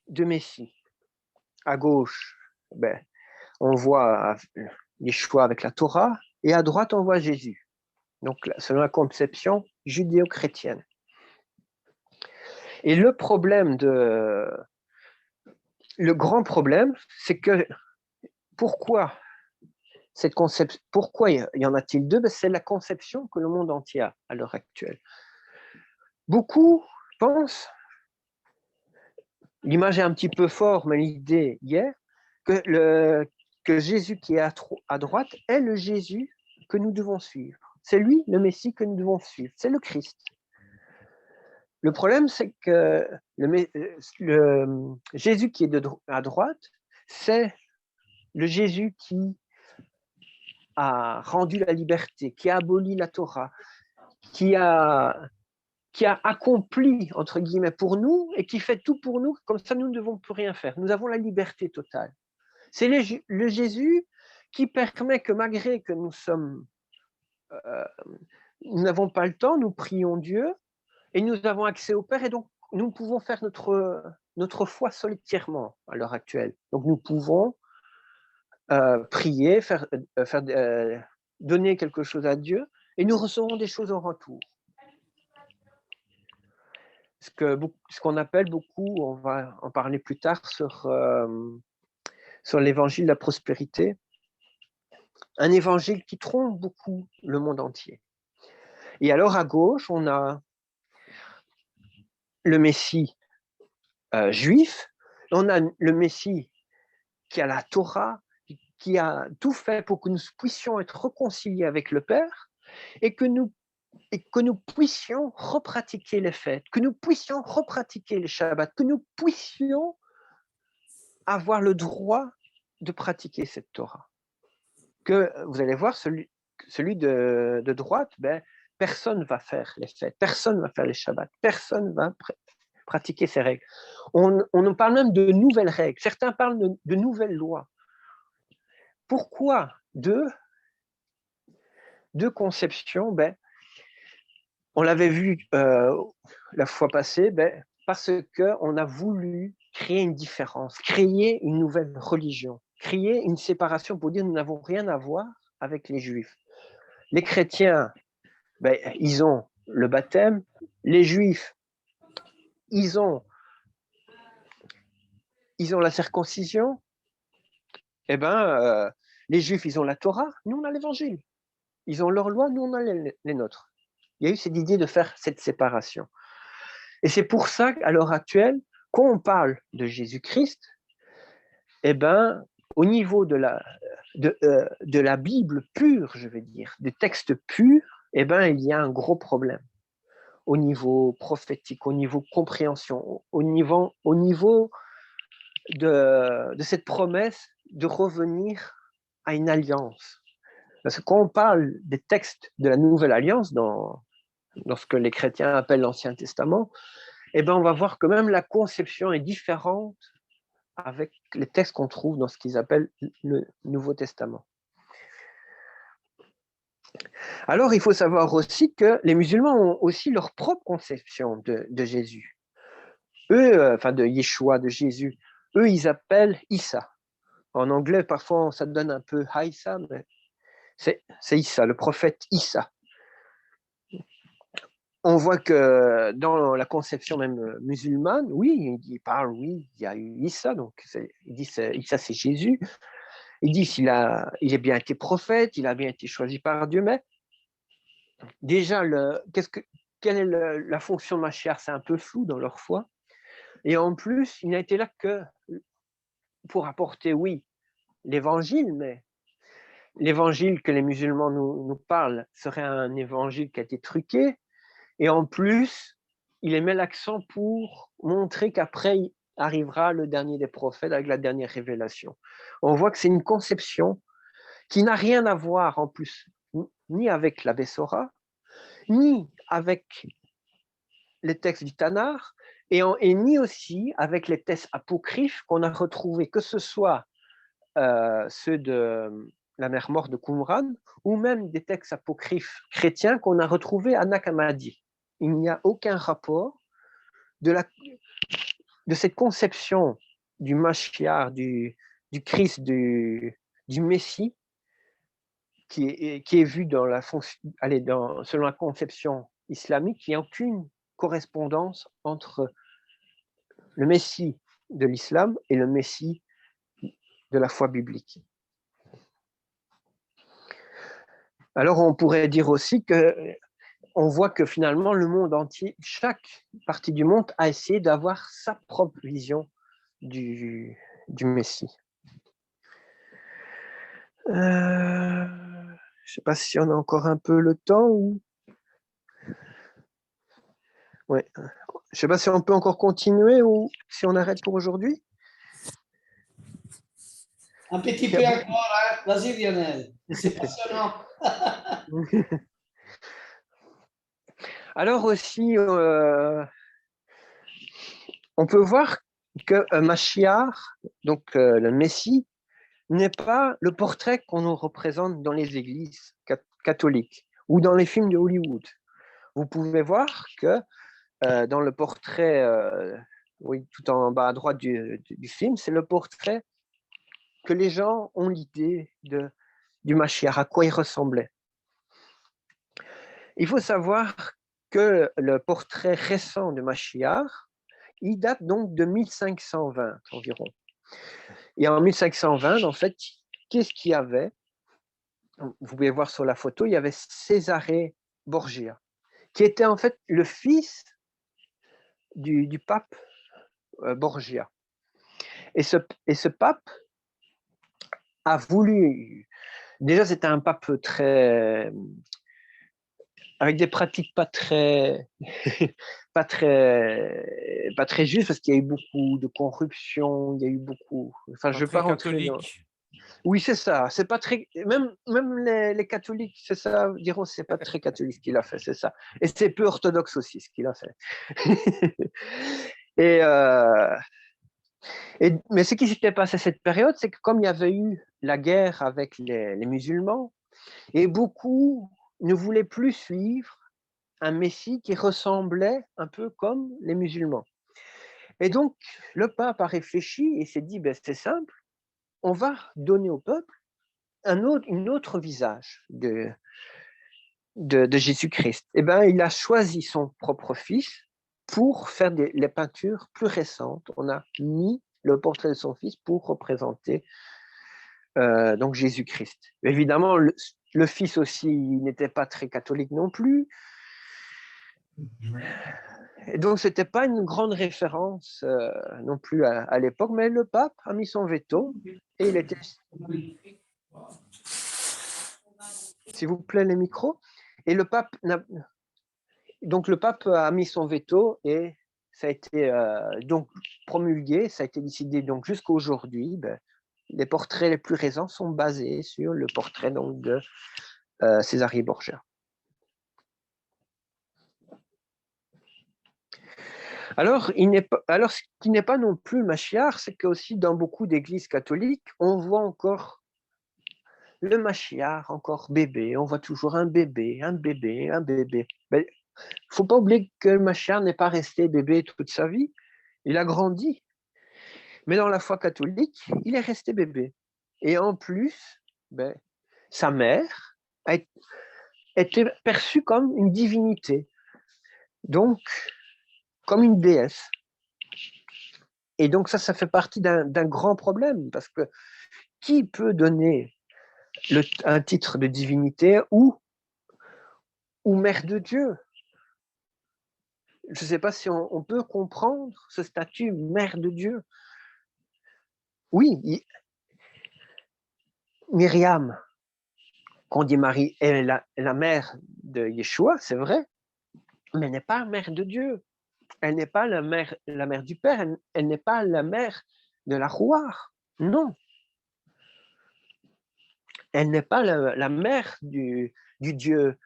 deux Messies. À gauche, on voit Yeshua avec la Torah et à droite, on voit Jésus. Donc, selon la conception judéo-chrétienne. Et le grand problème, c'est que pourquoi y en a-t-il 2? C'est la conception que le monde entier a à l'heure actuelle. Beaucoup pensent, l'image est un petit peu forte, mais l'idée y est, que Jésus qui est à droite est le Jésus que nous devons suivre. C'est lui, le Messie, que nous devons suivre. C'est le Christ. Le problème, c'est que le Jésus qui est à droite, c'est le Jésus qui a rendu la liberté, qui a aboli la Torah, qui a accompli, entre guillemets, pour nous et qui fait tout pour nous, comme ça nous ne devons plus rien faire. Nous avons la liberté totale. C'est le Jésus qui permet que malgré que nous n'avons pas le temps, nous prions Dieu et nous avons accès au Père et donc nous pouvons faire notre foi solitairement à l'heure actuelle. Donc nous pouvons prier, donner quelque chose à Dieu et nous recevons des choses en retour. Ce qu'on appelle beaucoup, on va en parler plus tard sur l'évangile de la prospérité, un évangile qui trompe beaucoup le monde entier. Et alors à gauche, on a le Messie juif, on a le Messie qui a la Torah, qui a tout fait pour que nous puissions être réconciliés avec le Père et que nous puissions repratiquer les fêtes, que nous puissions repratiquer les Shabbats, que nous puissions avoir le droit de pratiquer cette Torah. Que vous allez voir, celui de droite, personne ne va faire les fêtes, personne ne va faire les Shabbats, personne ne va pratiquer ces règles. On nous parle même de nouvelles règles, certains parlent de nouvelles lois. Pourquoi deux conceptions? On l'avait vu la fois passée, parce qu'on a voulu créer une différence, créer une nouvelle religion, créer une séparation pour dire nous n'avons rien à voir avec les Juifs. Les chrétiens, ils ont le baptême, les Juifs, ils ont la circoncision, les Juifs, ils ont la Torah, nous on a l'Évangile. Ils ont leur loi, nous on a les nôtres. Il y a eu cette idée de faire cette séparation. Et c'est pour ça qu'à l'heure actuelle, quand on parle de Jésus-Christ, au niveau de la Bible pure, je vais dire, des textes purs, il y a un gros problème au niveau prophétique, au niveau compréhension, au niveau de cette promesse de revenir à une alliance. Parce que quand on parle des textes de la Nouvelle Alliance, dans ce que les chrétiens appellent l'Ancien Testament, on va voir que même la conception est différente avec les textes qu'on trouve dans ce qu'ils appellent le Nouveau Testament. Alors, il faut savoir aussi que les musulmans ont aussi leur propre conception de Jésus. Eux, de Yeshua, de Jésus, eux, ils appellent Issa. En anglais, parfois, ça donne un peu Haïssa, mais c'est Issa, le prophète Issa. On voit que dans la conception même musulmane, oui, il parle, oui, il y a eu Issa, donc il dit Issa c'est Jésus. Il dit il a bien été prophète, il a bien été choisi par Dieu, mais déjà, quelle est la fonction de Mashiach? C'est un peu flou dans leur foi. Et en plus, il n'a été là que pour apporter, oui, l'évangile, mais l'évangile que les musulmans nous parlent serait un évangile qui a été truqué. Et en plus, il met l'accent pour montrer qu'après arrivera le dernier des prophètes avec la dernière révélation. On voit que c'est une conception qui n'a rien à voir en plus ni avec la Bessora ni avec les textes du Tanakh, et ni aussi avec les textes apocryphes qu'on a retrouvés, que ce soit ceux de la mer morte de Qumran, ou même des textes apocryphes chrétiens qu'on a retrouvés à Nag Hammadi. Il n'y a aucun rapport de cette conception du Mashiach, du Christ, du Messie, qui est vu dans selon la conception islamique. Il n'y a aucune correspondance entre le Messie de l'islam et le Messie de la foi biblique. Alors on pourrait dire aussi qu'on voit que finalement le monde entier, chaque partie du monde a essayé d'avoir sa propre vision du Messie. Je ne sais pas si on a encore un peu le temps ou... Ouais. Je ne sais pas si on peut encore continuer ou si on arrête pour aujourd'hui. Un petit peu encore, hein? Vas-y Lionel, c'est passionnant. Alors aussi, on peut voir que Mashiach, donc le Messie, n'est pas le portrait qu'on nous représente dans les églises catholiques ou dans les films de Hollywood. Vous pouvez voir que dans le portrait, oui, tout en bas à droite du film, c'est le portrait que les gens ont l'idée du Mashiach, à quoi il ressemblait. Il faut savoir que le portrait récent de Mashiach, il date donc de 1520 environ. Et en 1520, en fait, qu'est-ce qu'il y avait? Vous pouvez voir sur la photo, il y avait Cesare Borgia, qui était en fait le fils du pape Borgia. Et ce pape a voulu... Déjà, c'était un pape avec des pratiques pas très justes, parce qu'il y a eu beaucoup de corruption, il y a eu beaucoup... Enfin, je ne veux pas rentrer dans... Oui, c'est ça. C'est pas très... Même les catholiques, c'est ça, diront, c'est pas très catholique ce qu'il a fait, c'est ça. Et c'est peu orthodoxe aussi ce qu'il a fait. Mais ce qui s'était passé à cette période, c'est que comme il y avait eu la guerre avec les musulmans, et beaucoup ne voulaient plus suivre un messie qui ressemblait un peu comme les musulmans. Et donc, le pape a réfléchi et s'est dit, ben, c'est simple, on va donner au peuple une autre visage de Jésus-Christ. Et ben, il a choisi son propre fils pour faire les peintures plus récentes. On a mis le portrait de son fils pour représenter donc Jésus-Christ. Évidemment, le fils aussi n'était pas très catholique non plus. Et donc, ce n'était pas une grande référence non plus à l'époque, mais le pape a mis son veto et il était... S'il vous plaît, les micros. Et le pape a mis son veto et ça a été donc promulgué, ça a été décidé donc jusqu'à aujourd'hui. Les portraits les plus récents sont basés sur le portrait donc de Cesare Borgia. Alors, ce qui n'est pas non plus le Mashiach, c'est qu'aussi dans beaucoup d'églises catholiques, on voit encore le Mashiach, encore bébé, on voit toujours un bébé, un bébé, un bébé. Il ne faut pas oublier que le Mashiach n'est pas resté bébé toute sa vie, il a grandi. Mais dans la foi catholique, il est resté bébé. Et en plus, sa mère a été perçue comme une divinité, donc comme une déesse. Et donc ça fait partie d'un grand problème, parce que qui peut donner un titre de divinité ou mère de Dieu? Je ne sais pas si on peut comprendre ce statut mère de Dieu. Oui, Myriam, qu'on dit Marie, est la mère de Yeshua, c'est vrai, mais elle n'est pas mère de Dieu. Elle n'est pas la mère du Père, elle n'est pas la mère de la Rouar. Non. Elle n'est pas la mère du Dieu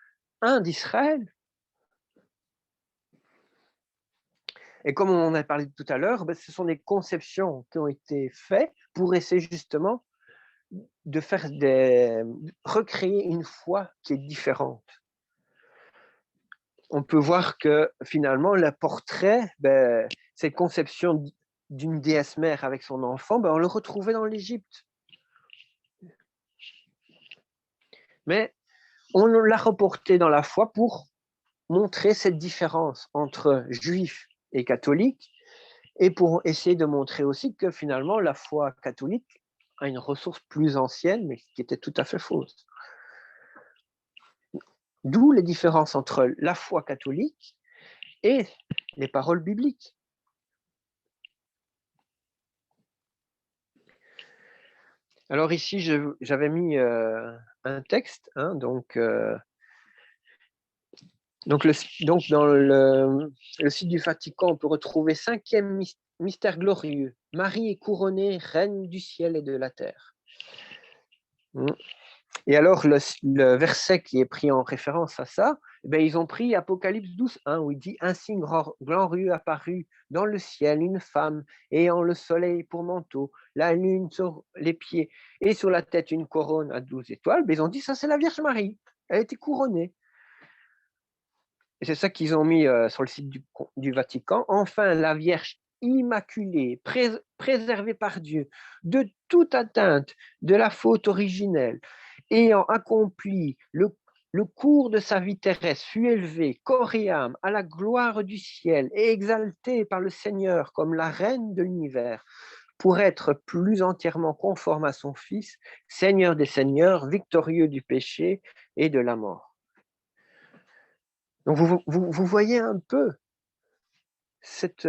un d'Israël. Et comme on en a parlé tout à l'heure, ce sont des conceptions qui ont été faites pour essayer justement de recréer une foi qui est différente. On peut voir que finalement, le portrait, cette conception d'une déesse mère avec son enfant, on le retrouvait dans l'Égypte. Mais on l'a reporté dans la foi pour montrer cette différence entre juifs et catholiques et pour essayer de montrer aussi que finalement, la foi catholique a une ressource plus ancienne, mais qui était tout à fait fausse. D'où les différences entre la foi catholique et les paroles bibliques. Alors ici, j'avais mis un texte, hein, donc dans le site du Vatican, on peut retrouver 5e mystère glorieux. Marie est couronnée reine du ciel et de la terre. Et alors, le verset qui est pris en référence à ça, ils ont pris Apocalypse 12:1, où il dit « Un signe glorieux apparut dans le ciel, une femme ayant le soleil pour manteau, la lune sur les pieds et sur la tête une couronne à 12 étoiles. » Ils ont dit « Ça, c'est la Vierge Marie. Elle était couronnée. » Et c'est ça qu'ils ont mis sur le site du Vatican. Enfin, la Vierge immaculée, préservée par Dieu de toute atteinte de la faute originelle, ayant accompli le cours de sa vie terrestre, fut élevée, corps et âme, à la gloire du ciel et exaltée par le Seigneur comme la reine de l'univers, pour être plus entièrement conforme à son Fils, Seigneur des seigneurs, victorieux du péché et de la mort. Donc, vous voyez un peu cette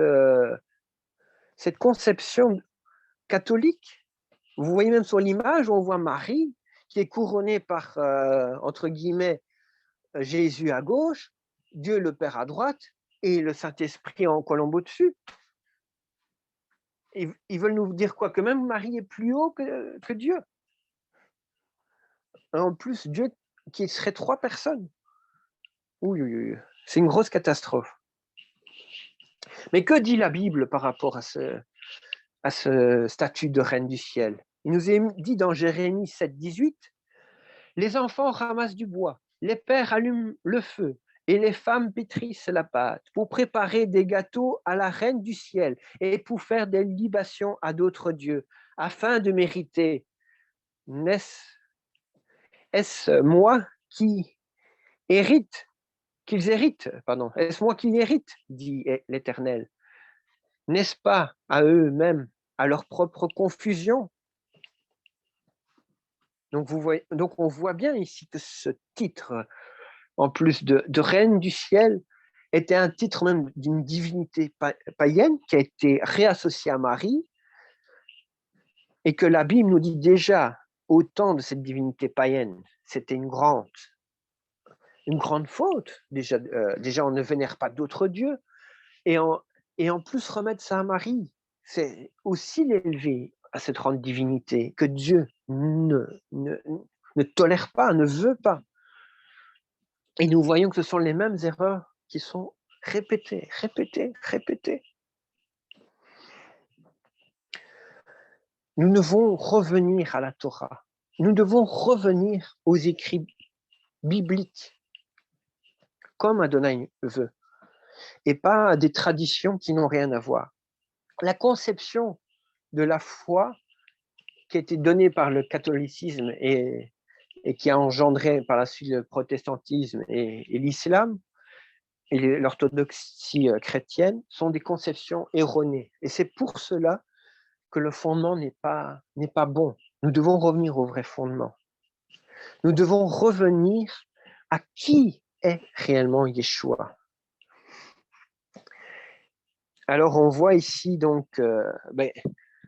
conception catholique. Vous voyez même sur l'image où on voit Marie qui est couronnée par, entre guillemets, Jésus à gauche, Dieu le Père à droite et le Saint-Esprit en colombe au-dessus. Ils veulent nous dire quoi? Que même Marie est plus haut que Dieu. En plus, Dieu qui serait 3 personnes. Oui. C'est une grosse catastrophe. Mais que dit la Bible par rapport à ce statut de reine du ciel? Il nous est dit dans Jérémie 7:18, « Les enfants ramassent du bois, les pères allument le feu, et les femmes pétrissent la pâte pour préparer des gâteaux à la reine du ciel et pour faire des libations à d'autres dieux, afin de mériter. Est-ce moi qui hérite, qu'ils héritent, pardon, est-ce moi qui hérite, dit l'Éternel. N'est-ce pas à eux-mêmes, à leur propre confusion? » Donc, on voit bien ici que ce titre, en plus de reine du ciel, était un titre même d'une divinité païenne qui a été réassociée à Marie, et que la Bible nous dit déjà, au temps de cette divinité païenne, c'était une grande faute. Déjà, on ne vénère pas d'autres dieux, et en plus remettre ça à Marie, c'est aussi l'élever à cette grande divinité que Dieu ne tolère pas, ne veut pas. Et nous voyons que ce sont les mêmes erreurs qui sont répétées. Nous devons revenir à la Torah. Nous devons revenir aux écrits bibliques, comme Adonai veut, et pas à des traditions qui n'ont rien à voir. La conception de la foi qui a été donnée par le catholicisme et qui a engendré par la suite le protestantisme et l'islam et l'orthodoxie chrétienne sont des conceptions erronées. Et c'est pour cela que le fondement n'est pas bon. Nous devons revenir au vrai fondement. Nous devons revenir à qui est réellement Yeshua. Alors, on voit ici, donc,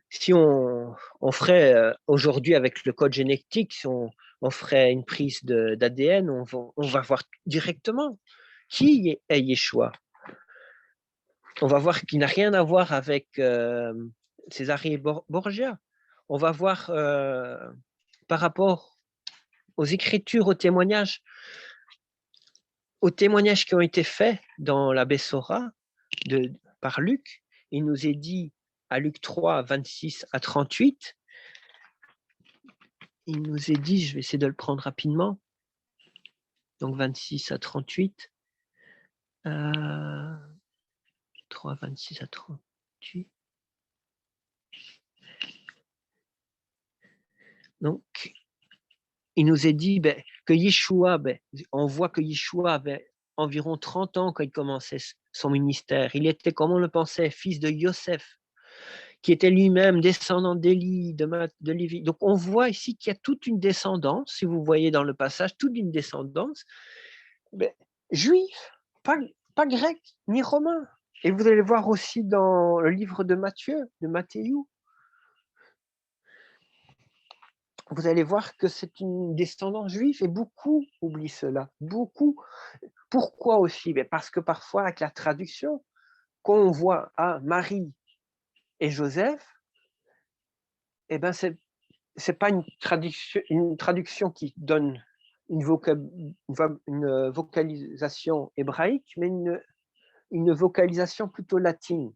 si on ferait aujourd'hui avec le code génétique, si on ferait une prise d'ADN, on va voir directement qui est Yeshua. On va voir qu'il n'a rien à voir avec Césarée Borgia. On va voir par rapport aux écritures, aux témoignages qui ont été faits dans la Bessora par Luc. Il nous est dit à Luc 3, 26 à 38, il nous est dit, je vais essayer de le prendre rapidement, donc 26 à 38, 3, 26 à 38. Donc, il nous est dit que Yeshua, on voit que Yeshua avait environ 30 ans quand il commençait son ministère. Il était, comme on le pensait, fils de Yosef, qui était lui-même descendant d'Élie, de Lévi. Donc, on voit ici qu'il y a toute une descendance, si vous voyez dans le passage, toute une descendance, juif, pas grec, ni romain. Et vous allez voir aussi dans le livre de Matthieu, de Matthieu, vous allez voir que c'est une descendance juive et beaucoup oublient cela. Beaucoup. Pourquoi aussi? Parce que parfois, avec la traduction, quand on voit Marie et Joseph, c'est pas une traduction qui donne une vocalisation hébraïque, mais une vocalisation plutôt latine.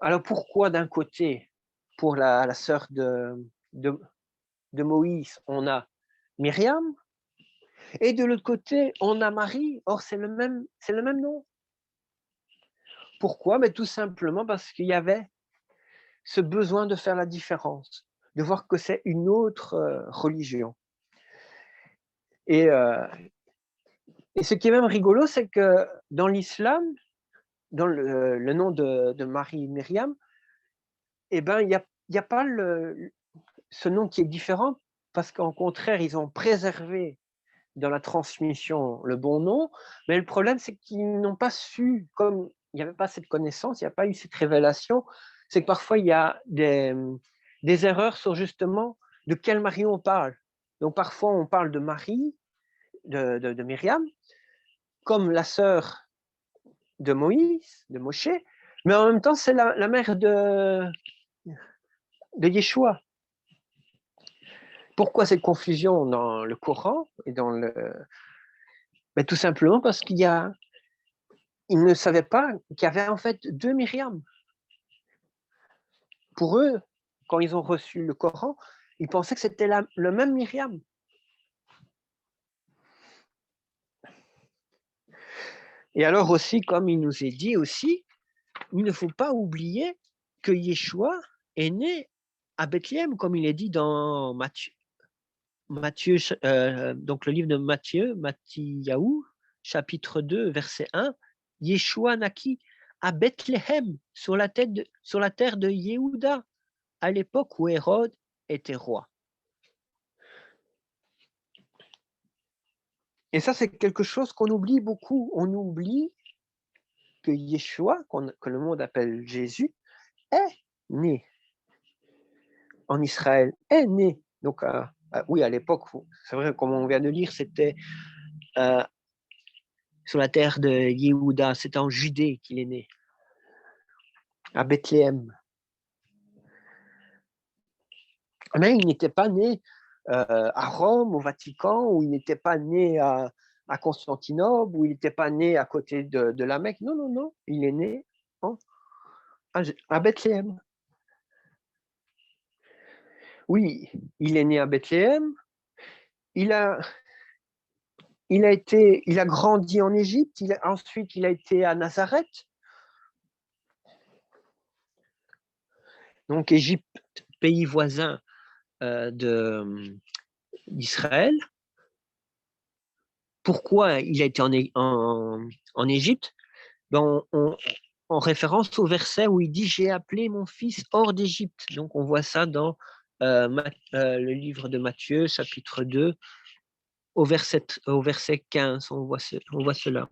Alors pourquoi d'un côté, pour la sœur de Moïse, on a Myriam, et de l'autre côté, on a Marie, or c'est le même nom. Pourquoi? Tout simplement parce qu'il y avait ce besoin de faire la différence, de voir que c'est une autre religion. Et ce qui est même rigolo, c'est que dans l'islam, dans le nom de Marie Myriam, il n'y a pas ce nom qui est différent, parce qu'au contraire, ils ont préservé dans la transmission le bon nom, mais le problème, c'est qu'ils n'ont pas su, comme il n'y avait pas cette connaissance, il n'y a pas eu cette révélation, c'est que parfois, il y a des erreurs sur justement de quelle Marie on parle. Donc, parfois, on parle de Marie, de Myriam, comme la sœur de Moïse, de Moshe, mais en même temps, c'est la mère de Yeshua. Pourquoi cette confusion dans le Coran et dans le... tout simplement parce qu'ils ne savaient pas qu'il y avait en fait deux Myriam. Pour eux, quand ils ont reçu le Coran, ils pensaient que c'était le même Myriam. Et alors aussi, comme il nous est dit aussi, il ne faut pas oublier que Yeshua est né à Bethléem, comme il est dit dans Matthieu, donc le livre de Matthieu, chapitre 2, verset 1, Yeshua naquit à Bethléem, sur la terre de Yehuda, à l'époque où Hérode était roi. Et ça, c'est quelque chose qu'on oublie beaucoup. On oublie que Yeshua, que le monde appelle Jésus, est né en Israël, est né. Donc, oui, à l'époque, c'est vrai, comme on vient de lire, c'était sur la terre de Yehuda, c'est en Judée qu'il est né, à Bethléem. Mais il n'était pas né à Rome, au Vatican, ou il n'était pas né à Constantinople, ou il n'était pas né à côté de la Mecque. Non, non, non, il est né à Bethléem. Oui, il est né à Bethléem. Il a grandi en Égypte. Ensuite, il a été à Nazareth. Donc, Égypte, pays voisin d'Israël. Pourquoi il a été en Égypte? En référence au verset où il dit « J'ai appelé mon fils hors d'Égypte ». Donc, on voit ça dans le livre de Matthieu, chapitre 2, au verset 15, on voit cela.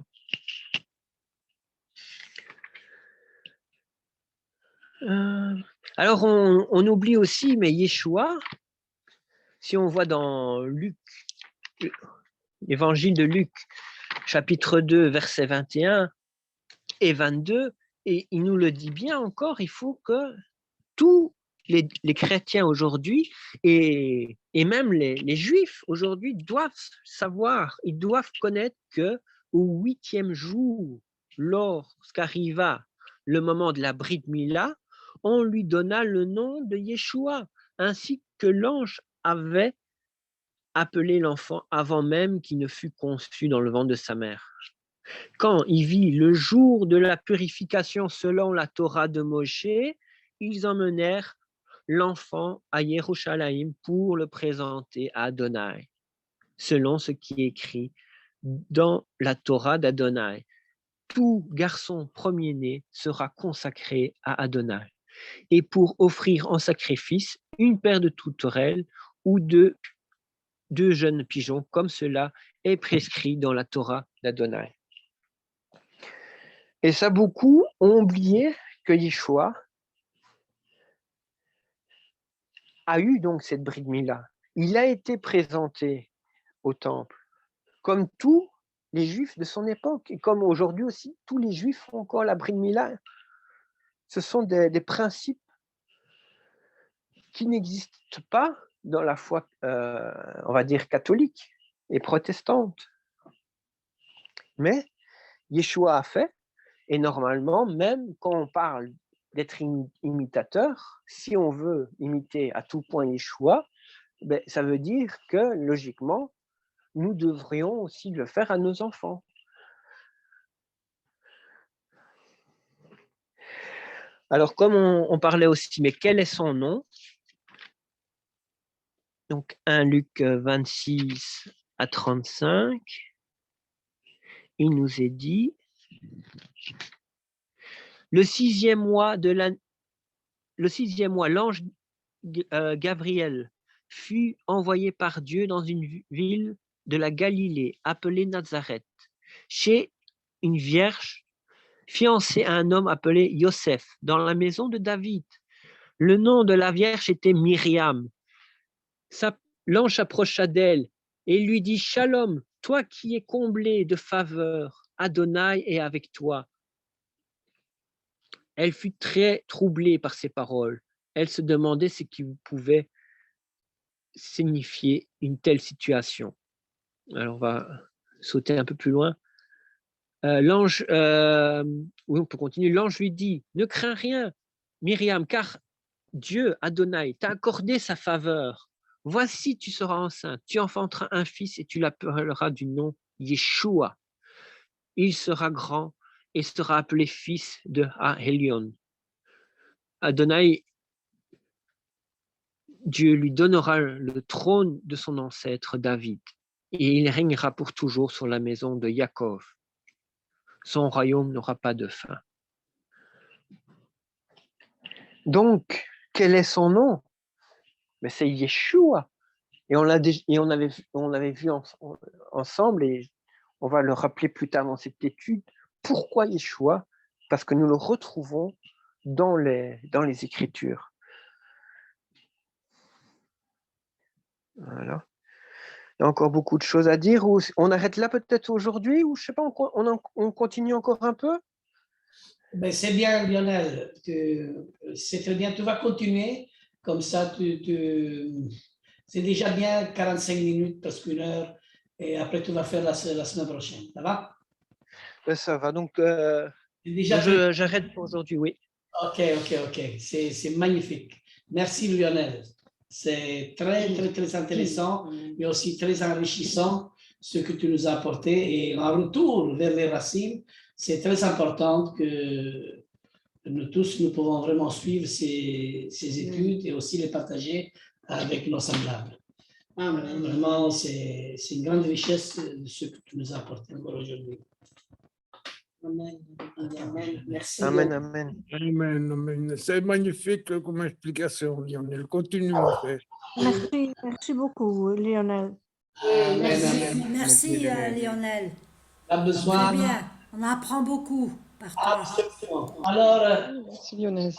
Alors, on oublie aussi, mais Yeshua, si on voit dans Luc, l'évangile de Luc, chapitre 2, versets 21 et 22, et il nous le dit bien encore, il faut que tous les chrétiens aujourd'hui et même les juifs aujourd'hui doivent savoir, ils doivent connaître que au 8e jour, lorsqu'arriva le moment de la Brit Mila, on lui donna le nom de Yeshua, ainsi que l'ange avait appelé l'enfant avant même qu'il ne fût conçu dans le ventre de sa mère. Quand il vit le jour de la purification selon la Torah de Moshe, ils emmenèrent l'enfant à Yerushalayim pour le présenter à Adonai, selon ce qui est écrit dans la Torah d'Adonai. Tout garçon premier-né sera consacré à Adonai, et pour offrir en sacrifice une paire de tourterelles ou deux jeunes pigeons, comme cela est prescrit dans la Torah d'Adonai. Et ça, beaucoup ont oublié que Yeshua a eu donc cette Brit Mila. Il a été présenté au temple, comme tous les Juifs de son époque, et comme aujourd'hui aussi, tous les Juifs font encore la Brit Mila. Ce sont des principes qui n'existent pas dans la foi, on va dire, catholique et protestante. Mais Yeshua a fait, et normalement, même quand on parle d'être imitateur, si on veut imiter à tout point Yeshua, ben, ça veut dire que, logiquement, nous devrions aussi le faire à nos enfants. Alors, comme on parlait aussi, mais quel est son nom? Donc, 1 Luc 26 à 35, il nous est dit, le sixième mois, l'ange Gabriel fut envoyé par Dieu dans une ville de la Galilée appelée Nazareth, chez une vierge fiancée à un homme appelé Yosef, dans la maison de David. Le nom de la vierge était Myriam. L'ange s'approcha d'elle et lui dit « Shalom, toi qui es comblée de faveur, Adonai est avec toi. » Elle fut très troublée par ces paroles. Elle se demandait ce qui pouvait signifier une telle situation. Alors, on va sauter un peu plus loin. Oui, on peut continuer. L'ange lui dit, ne crains rien, Myriam, car Dieu, Adonai, t'a accordé sa faveur. Voici, tu seras enceinte, tu enfanteras un fils et tu l'appelleras du nom Yeshua. Il sera grand et sera appelé fils de Ha-Elion. Adonai, Dieu lui donnera le trône de son ancêtre David et il régnera pour toujours sur la maison de Yaakov. Son royaume n'aura pas de fin. Donc, quel est son nom? Mais c'est Yeshua. Et on l'avait vu ensemble, et on va le rappeler plus tard dans cette étude. Pourquoi Yeshua? Parce que nous le retrouvons dans les Écritures. Voilà. Il y a encore beaucoup de choses à dire. On arrête là peut-être aujourd'hui, ou je ne sais pas, on continue encore un peu? Ben, c'est bien, Lionel. C'est très bien. Tu vas continuer. Comme ça, c'est déjà bien 45 minutes, presque 1 heure. Et après, tu vas faire la semaine prochaine. Ça va? Ben, ça va. Donc, j'arrête pour aujourd'hui, oui. OK. C'est magnifique. Merci, Lionel. C'est très, très, très intéressant, mais aussi très enrichissant ce que tu nous as apporté. Et en retour vers les racines, c'est très important que nous tous, nous pouvons vraiment suivre ces études et aussi les partager avec nos semblables. Vraiment, c'est une grande richesse de ce que tu nous as apporté encore aujourd'hui. Amen. Merci. Amen. C'est magnifique comme explication, Lionel. Continue, mon frère. Merci beaucoup, Lionel. Merci, Lionel. On a besoin. Très bien, on apprend beaucoup par toi. Absolument. Alors, merci, Lionel.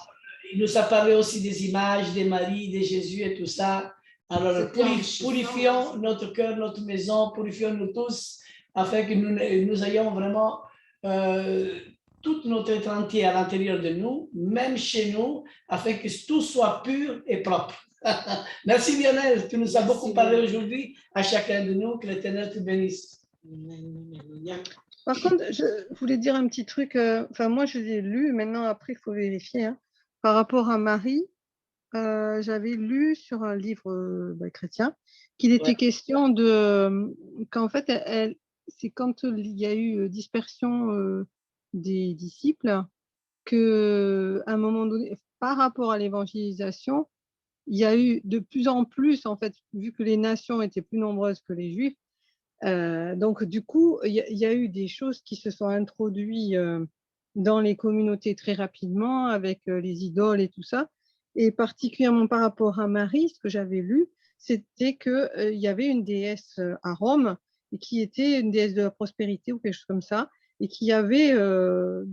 Il nous a parlé aussi des images, des Marie, de Jésus et tout ça. Alors, purifions notre cœur, notre maison, purifions-nous tous, afin que nous ayons vraiment toute notre être entier à l'intérieur de nous, même chez nous, afin que tout soit pur et propre. Merci Lionel, tu nous as beaucoup parlé aujourd'hui, à chacun de nous, que l'Éternel te bénisse. Par contre, je voulais dire un petit truc. Enfin, moi, je l'ai lu. Maintenant, après, il faut vérifier. Hein. Par rapport à Marie, j'avais lu sur un livre chrétien qu'il Ouais. était question qu'en fait, c'est quand il y a eu dispersion des disciples que, à un moment donné, par rapport à l'évangélisation, il y a eu de plus en plus, en fait, vu que les nations étaient plus nombreuses que les Juifs. Donc, du coup, il y a eu des choses qui se sont introduites dans les communautés très rapidement avec les idoles et tout ça. Et particulièrement par rapport à Marie, ce que j'avais lu, c'était qu'il y avait une déesse à Rome et qui était une déesse de la prospérité ou quelque chose comme ça. Et qu'il y avait, il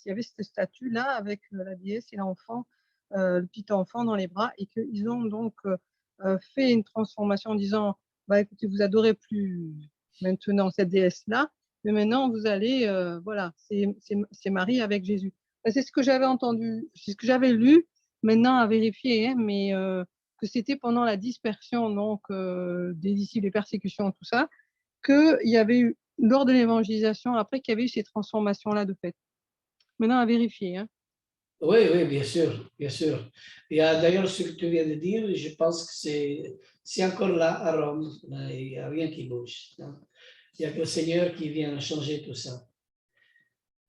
y avait cette statue-là avec la déesse et l'enfant, le petit enfant dans les bras, et qu'ils ont donc fait une transformation en disant bah, écoutez, vous adorez plus maintenant cette déesse-là, mais maintenant vous allez, voilà, c'est Marie avec Jésus. C'est ce que j'avais entendu, c'est ce que j'avais lu, maintenant à vérifier, hein, mais que c'était pendant la dispersion donc, des disciples, les persécutions, tout ça, qu'il y avait eu, lors de l'évangélisation, après qu'il y avait eu ces transformations-là de fait. Maintenant à vérifier. Hein. Oui, oui, bien sûr, bien sûr. Il y a d'ailleurs ce que tu viens de dire, je pense que c'est encore là à Rome, il n'y a rien qui bouge. Non? Il n'y a que le Seigneur qui vient changer tout ça.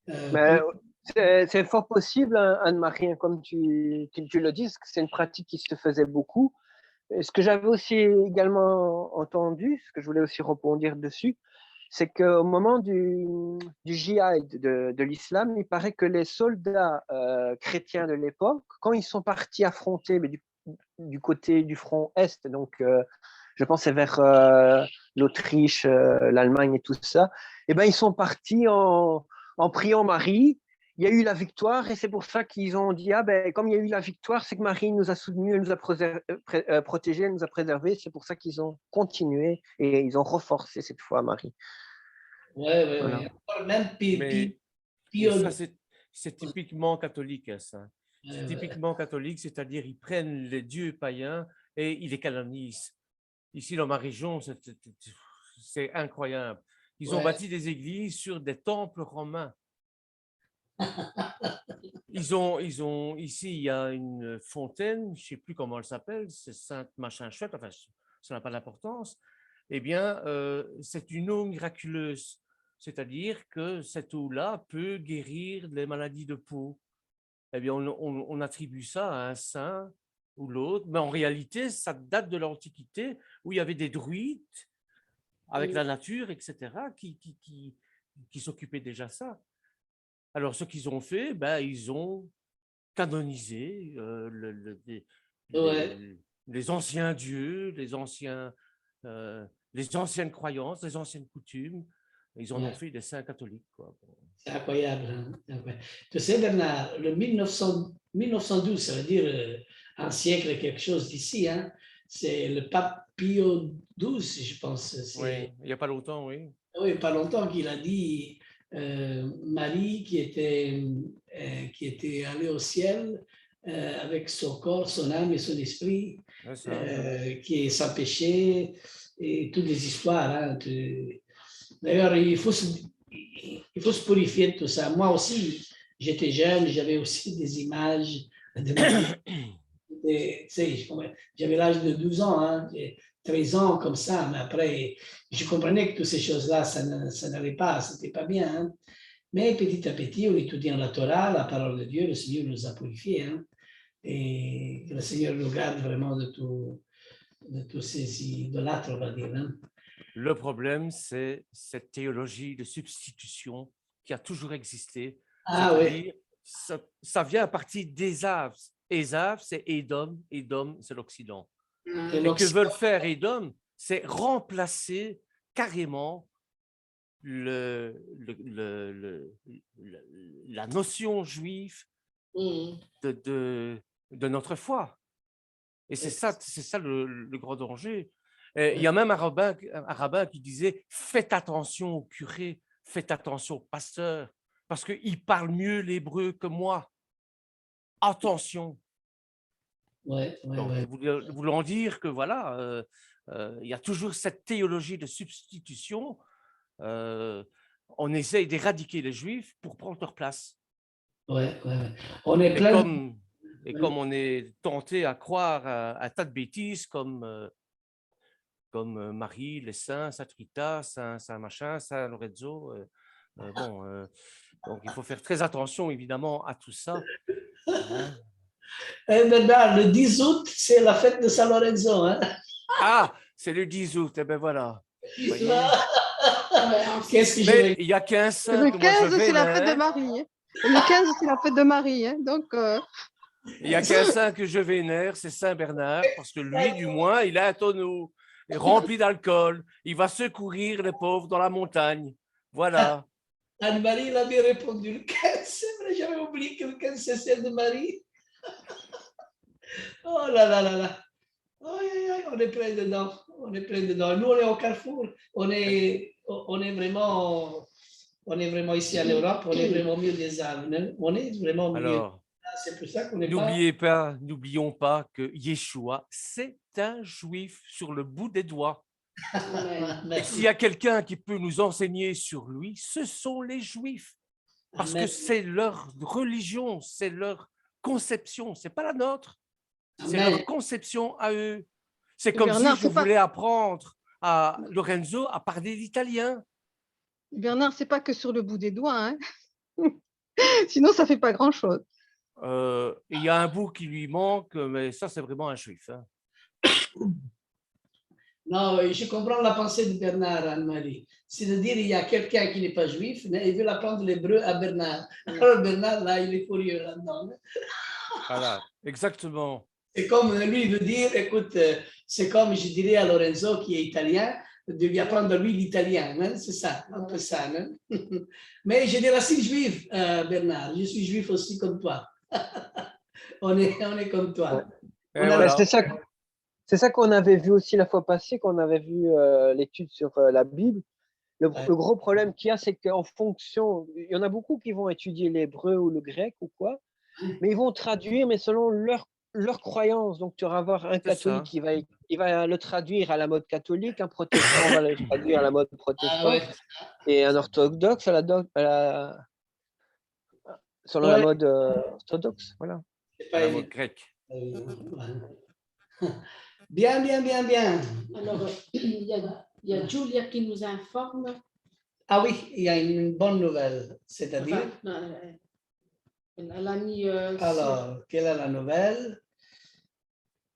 Mais c'est fort possible, hein, Anne-Marie, hein, comme tu le dis, que c'est une pratique qui se faisait beaucoup. Et ce que j'avais aussi également entendu, ce que je voulais aussi rebondir dessus, c'est qu'au moment du djihad de l'islam, il paraît que les soldats chrétiens de l'époque, quand ils sont partis affronter mais du côté du front Est, donc je pense c'est vers l'Autriche, l'Allemagne et tout ça, et ben ils sont partis en priant Marie. Il y a eu la victoire et c'est pour ça qu'ils ont dit ah ben comme il y a eu la victoire, c'est que Marie nous a soutenus, elle nous a protégés, elle nous a préservés. C'est pour ça qu'ils ont continué et ils ont renforcé cette foi Marie. Oui, oui, Voilà. oui. Même Mais Pio. ça, c'est typiquement catholique, hein, ça. C'est typiquement catholique, c'est-à-dire ils prennent les dieux païens et ils les canonisent. Ici, dans ma région, c'est incroyable. Ils ont bâti des églises sur des temples romains. Ils ont, ici, il y a une fontaine, je ne sais plus comment elle s'appelle, c'est Sainte Machin Chouette, enfin, ça n'a pas d'importance. Eh bien, c'est une eau miraculeuse, c'est-à-dire que cette eau-là peut guérir les maladies de peau. Eh bien, on attribue ça à un saint ou l'autre, mais en réalité, ça date de l'Antiquité où il y avait des druides avec la nature, etc., qui s'occupaient déjà de ça. Alors, ce qu'ils ont fait, ben, ils ont canonisé les anciens dieux, les anciennes croyances, les anciennes coutumes. Ils en ont fait des saints catholiques. Quoi. C'est incroyable, hein? Tu sais, Bernard, le 1912, ça veut dire un siècle et quelque chose d'ici, hein? C'est le pape Pio XII, je pense. Oui, il n'y a pas longtemps, oui. Oui, pas longtemps qu'il a dit Marie qui était allée au ciel avec son corps, son âme et son esprit, qui est sans péché, et toutes les histoires. Hein, D'ailleurs, il faut se purifier de tout ça. Moi aussi, j'étais jeune, j'avais aussi des images de j'avais l'âge de 12 ans, hein, 13 ans comme ça, mais après, je comprenais que toutes ces choses-là, ça n'allait pas, c'était pas bien. Hein. Mais petit à petit, en étudiant la Torah, la parole de Dieu, le Seigneur nous a purifiés. Hein, et que le Seigneur nous garde vraiment de tous ces idolâtres, on va dire. Hein. Le problème, c'est cette théologie de substitution qui a toujours existé. Ah oui. Ça vient à partir d'Ésav. Ésav, c'est Édom. Édom, c'est l'Occident. Et que veulent faire Édom, c'est remplacer carrément la notion juive de notre foi. Et c'est ça le grand danger. Il y a même un rabbin qui disait « Faites attention au curé, faites attention au pasteur, parce qu'il parle mieux l'hébreu que moi. Attention !» Voulant dire que voilà, il y a toujours cette théologie de substitution on essaye d'éradiquer les Juifs pour prendre leur place. Ouais, ouais, ouais. On est Et plein. comme on est tenté à croire à un tas de bêtises comme Marie, les saints, Saint Rita, Saint machin, Saint Lorenzo. Donc il faut faire très attention évidemment à tout ça. Hein. Bernard, le 10 août, c'est la fête de San Lorenzo. Hein? Ah, c'est le 10 août, eh ben voilà. Voyez. Qu'est-ce que je Mais vais... il y a qu'un saint Le que moi je 15, c'est la fête de vénère. Marie. Hein. Le 15, c'est la fête de Marie. Hein. Donc, Il y a qu'un saint que je vénère, c'est Saint Bernard, parce que lui, du moins, il a un tonneau rempli d'alcool. Il va secourir les pauvres dans la montagne. Voilà. Anne-Marie, il avait répondu le 15. C'est vrai, j'avais oublié que le 15, c'est celle de Marie. Oh là là là là. Aïe, aïe, aïe, on est plein dedans. On est plein dedans. Nous, on est au Carrefour. On est vraiment ici en Europe. On est vraiment mieux des Alpes. On est vraiment mieux. Alors, C'est pour ça qu'on n'est pas... n'oublions pas que Yeshua, c'est un juif sur le bout des doigts. Et s'il y a quelqu'un qui peut nous enseigner sur lui, ce sont les juifs. Parce que c'est leur religion, c'est leur conception, c'est pas la nôtre. C'est leur conception à eux. C'est comme Bernard, si je voulais apprendre à Lorenzo à parler l'italien. Bernard, c'est pas que sur le bout des doigts. Hein. Sinon, ça fait pas grand-chose. Il y a un bout qui lui manque, mais ça, c'est vraiment un juif. Hein. Non, je comprends la pensée de Bernard, Anne-Marie. C'est-à-dire, il y a quelqu'un qui n'est pas juif, mais il veut apprendre l'hébreu à Bernard. Alors, Bernard, là, il est furieux là-dedans. Voilà, exactement. C'est comme lui, il veut dire, écoute, c'est comme je dirais à Lorenzo, qui est italien, de lui apprendre à lui l'italien. Hein? C'est ça, un peu ça. Hein? Mais j'ai des racines juives, Bernard. Je suis juif aussi comme toi. on est comme toi. Ouais. Voilà. C'est ça qu'on avait vu aussi la fois passée, qu'on avait vu l'étude sur la Bible. Le gros problème qu'il y a, c'est qu'en fonction, il y en a beaucoup qui vont étudier l'hébreu ou le grec ou quoi, mais ils vont traduire, mais selon leur croyance. Donc, tu vas avoir un catholique qui va le traduire à la mode catholique, un protestant va le traduire à la mode protestante, et un orthodoxe selon la mode orthodoxe. Voilà. À la mode grecque. Bien, bien, bien, bien. Alors, il y a Julia qui nous informe. Ah oui, il y a une bonne nouvelle, c'est-à-dire... Elle a mis... Alors, quelle est la nouvelle?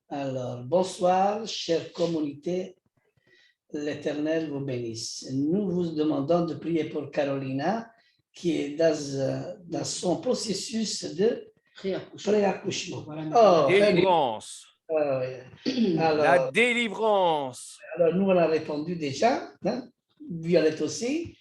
Alors, bonsoir, chère communauté, l'Éternel vous bénisse. Nous vous demandons de prier pour Carolina, qui est dans son processus de préaccouchement. Délivrance. Alors, la délivrance. Alors, nous, on a répondu déjà, hein? Violette aussi.